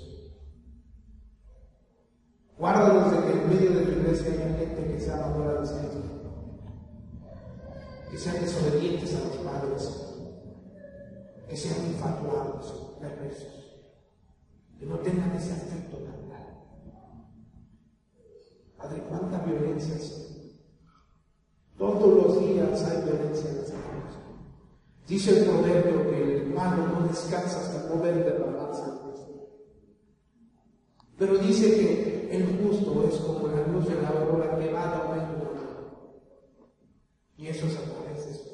S1: Guárdanos de que en medio de tu iglesia haya gente que sea amadora de Señor, que sean desobedientes a los padres, que sean infatuados, perversos, que no tengan ese afecto natural. Padre, cuánta violencia hay. Todos los días hay violencia en las familias. Dice el proverbio que el malo no descansa hasta no ver derramar sangre. Pero dice que el justo es como la luz de la aurora que va de aumento en aumento. Y eso es a través de eso.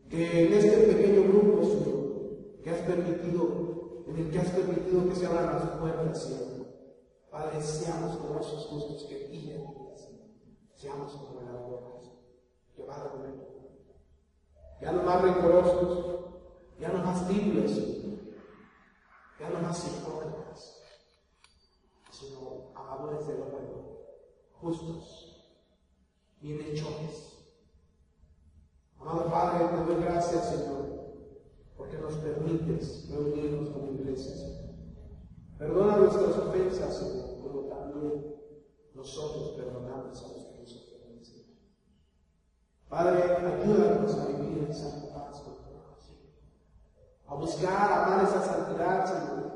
S1: Que en este pequeño grupo, Señor, que has permitido, en el que has permitido que se abran las puertas, Señor, Padre, seamos como esos justos que guían vidas, seamos como las rocas, que van a comer. Ya no más rencorosos, ya no más tibios, ya no más hipócritas, sino amadores de lo bueno, justos, bienhechores. Amado Padre, te doy gracias, Señor, porque nos permites reunirnos como iglesia, Señor. Perdona nuestras ofensas, Señor, como también nosotros perdonamos a los que nos ofenden, Señor. Padre, ayúdanos a vivir en santa paz con tu Señor. A buscar, a amar esa santidad, Señor.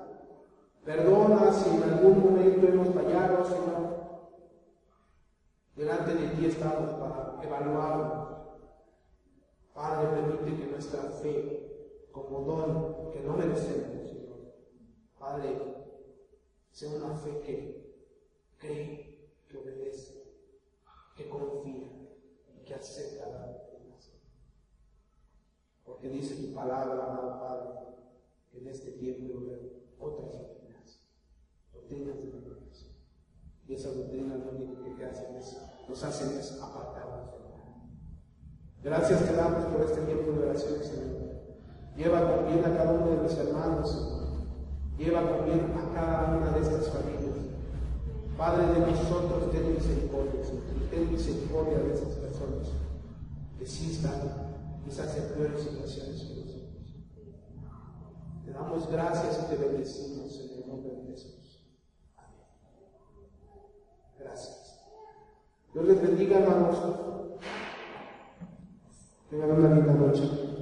S1: Perdona si en algún momento hemos fallado, Señor. Delante de ti estamos para evaluarnos. Padre, permite que nuestra fe, como don que no merecemos, Señor, Padre, sea una fe que cree, que obedece, que confía y que acepta la doctrina. Porque dice tu palabra, amado Padre, que en este tiempo va a haber otras doctrinas de Dios. Y esas doctrinas lo único que hacen es, nos hacen es apartarnos de Dios. Gracias te damos por este tiempo de oración, Señor. Lleva también a cada uno de mis hermanos, Señor. Lleva también a cada una de estas familias. Padre, de nosotros, ten misericordia, Señor. Ten misericordia de esas personas que sí están quizás en peores situaciones que nosotros. Te damos gracias y te bendecimos en el nombre de Jesús. Amén. Gracias. Dios les bendiga, hermanos. Tengan una linda noche.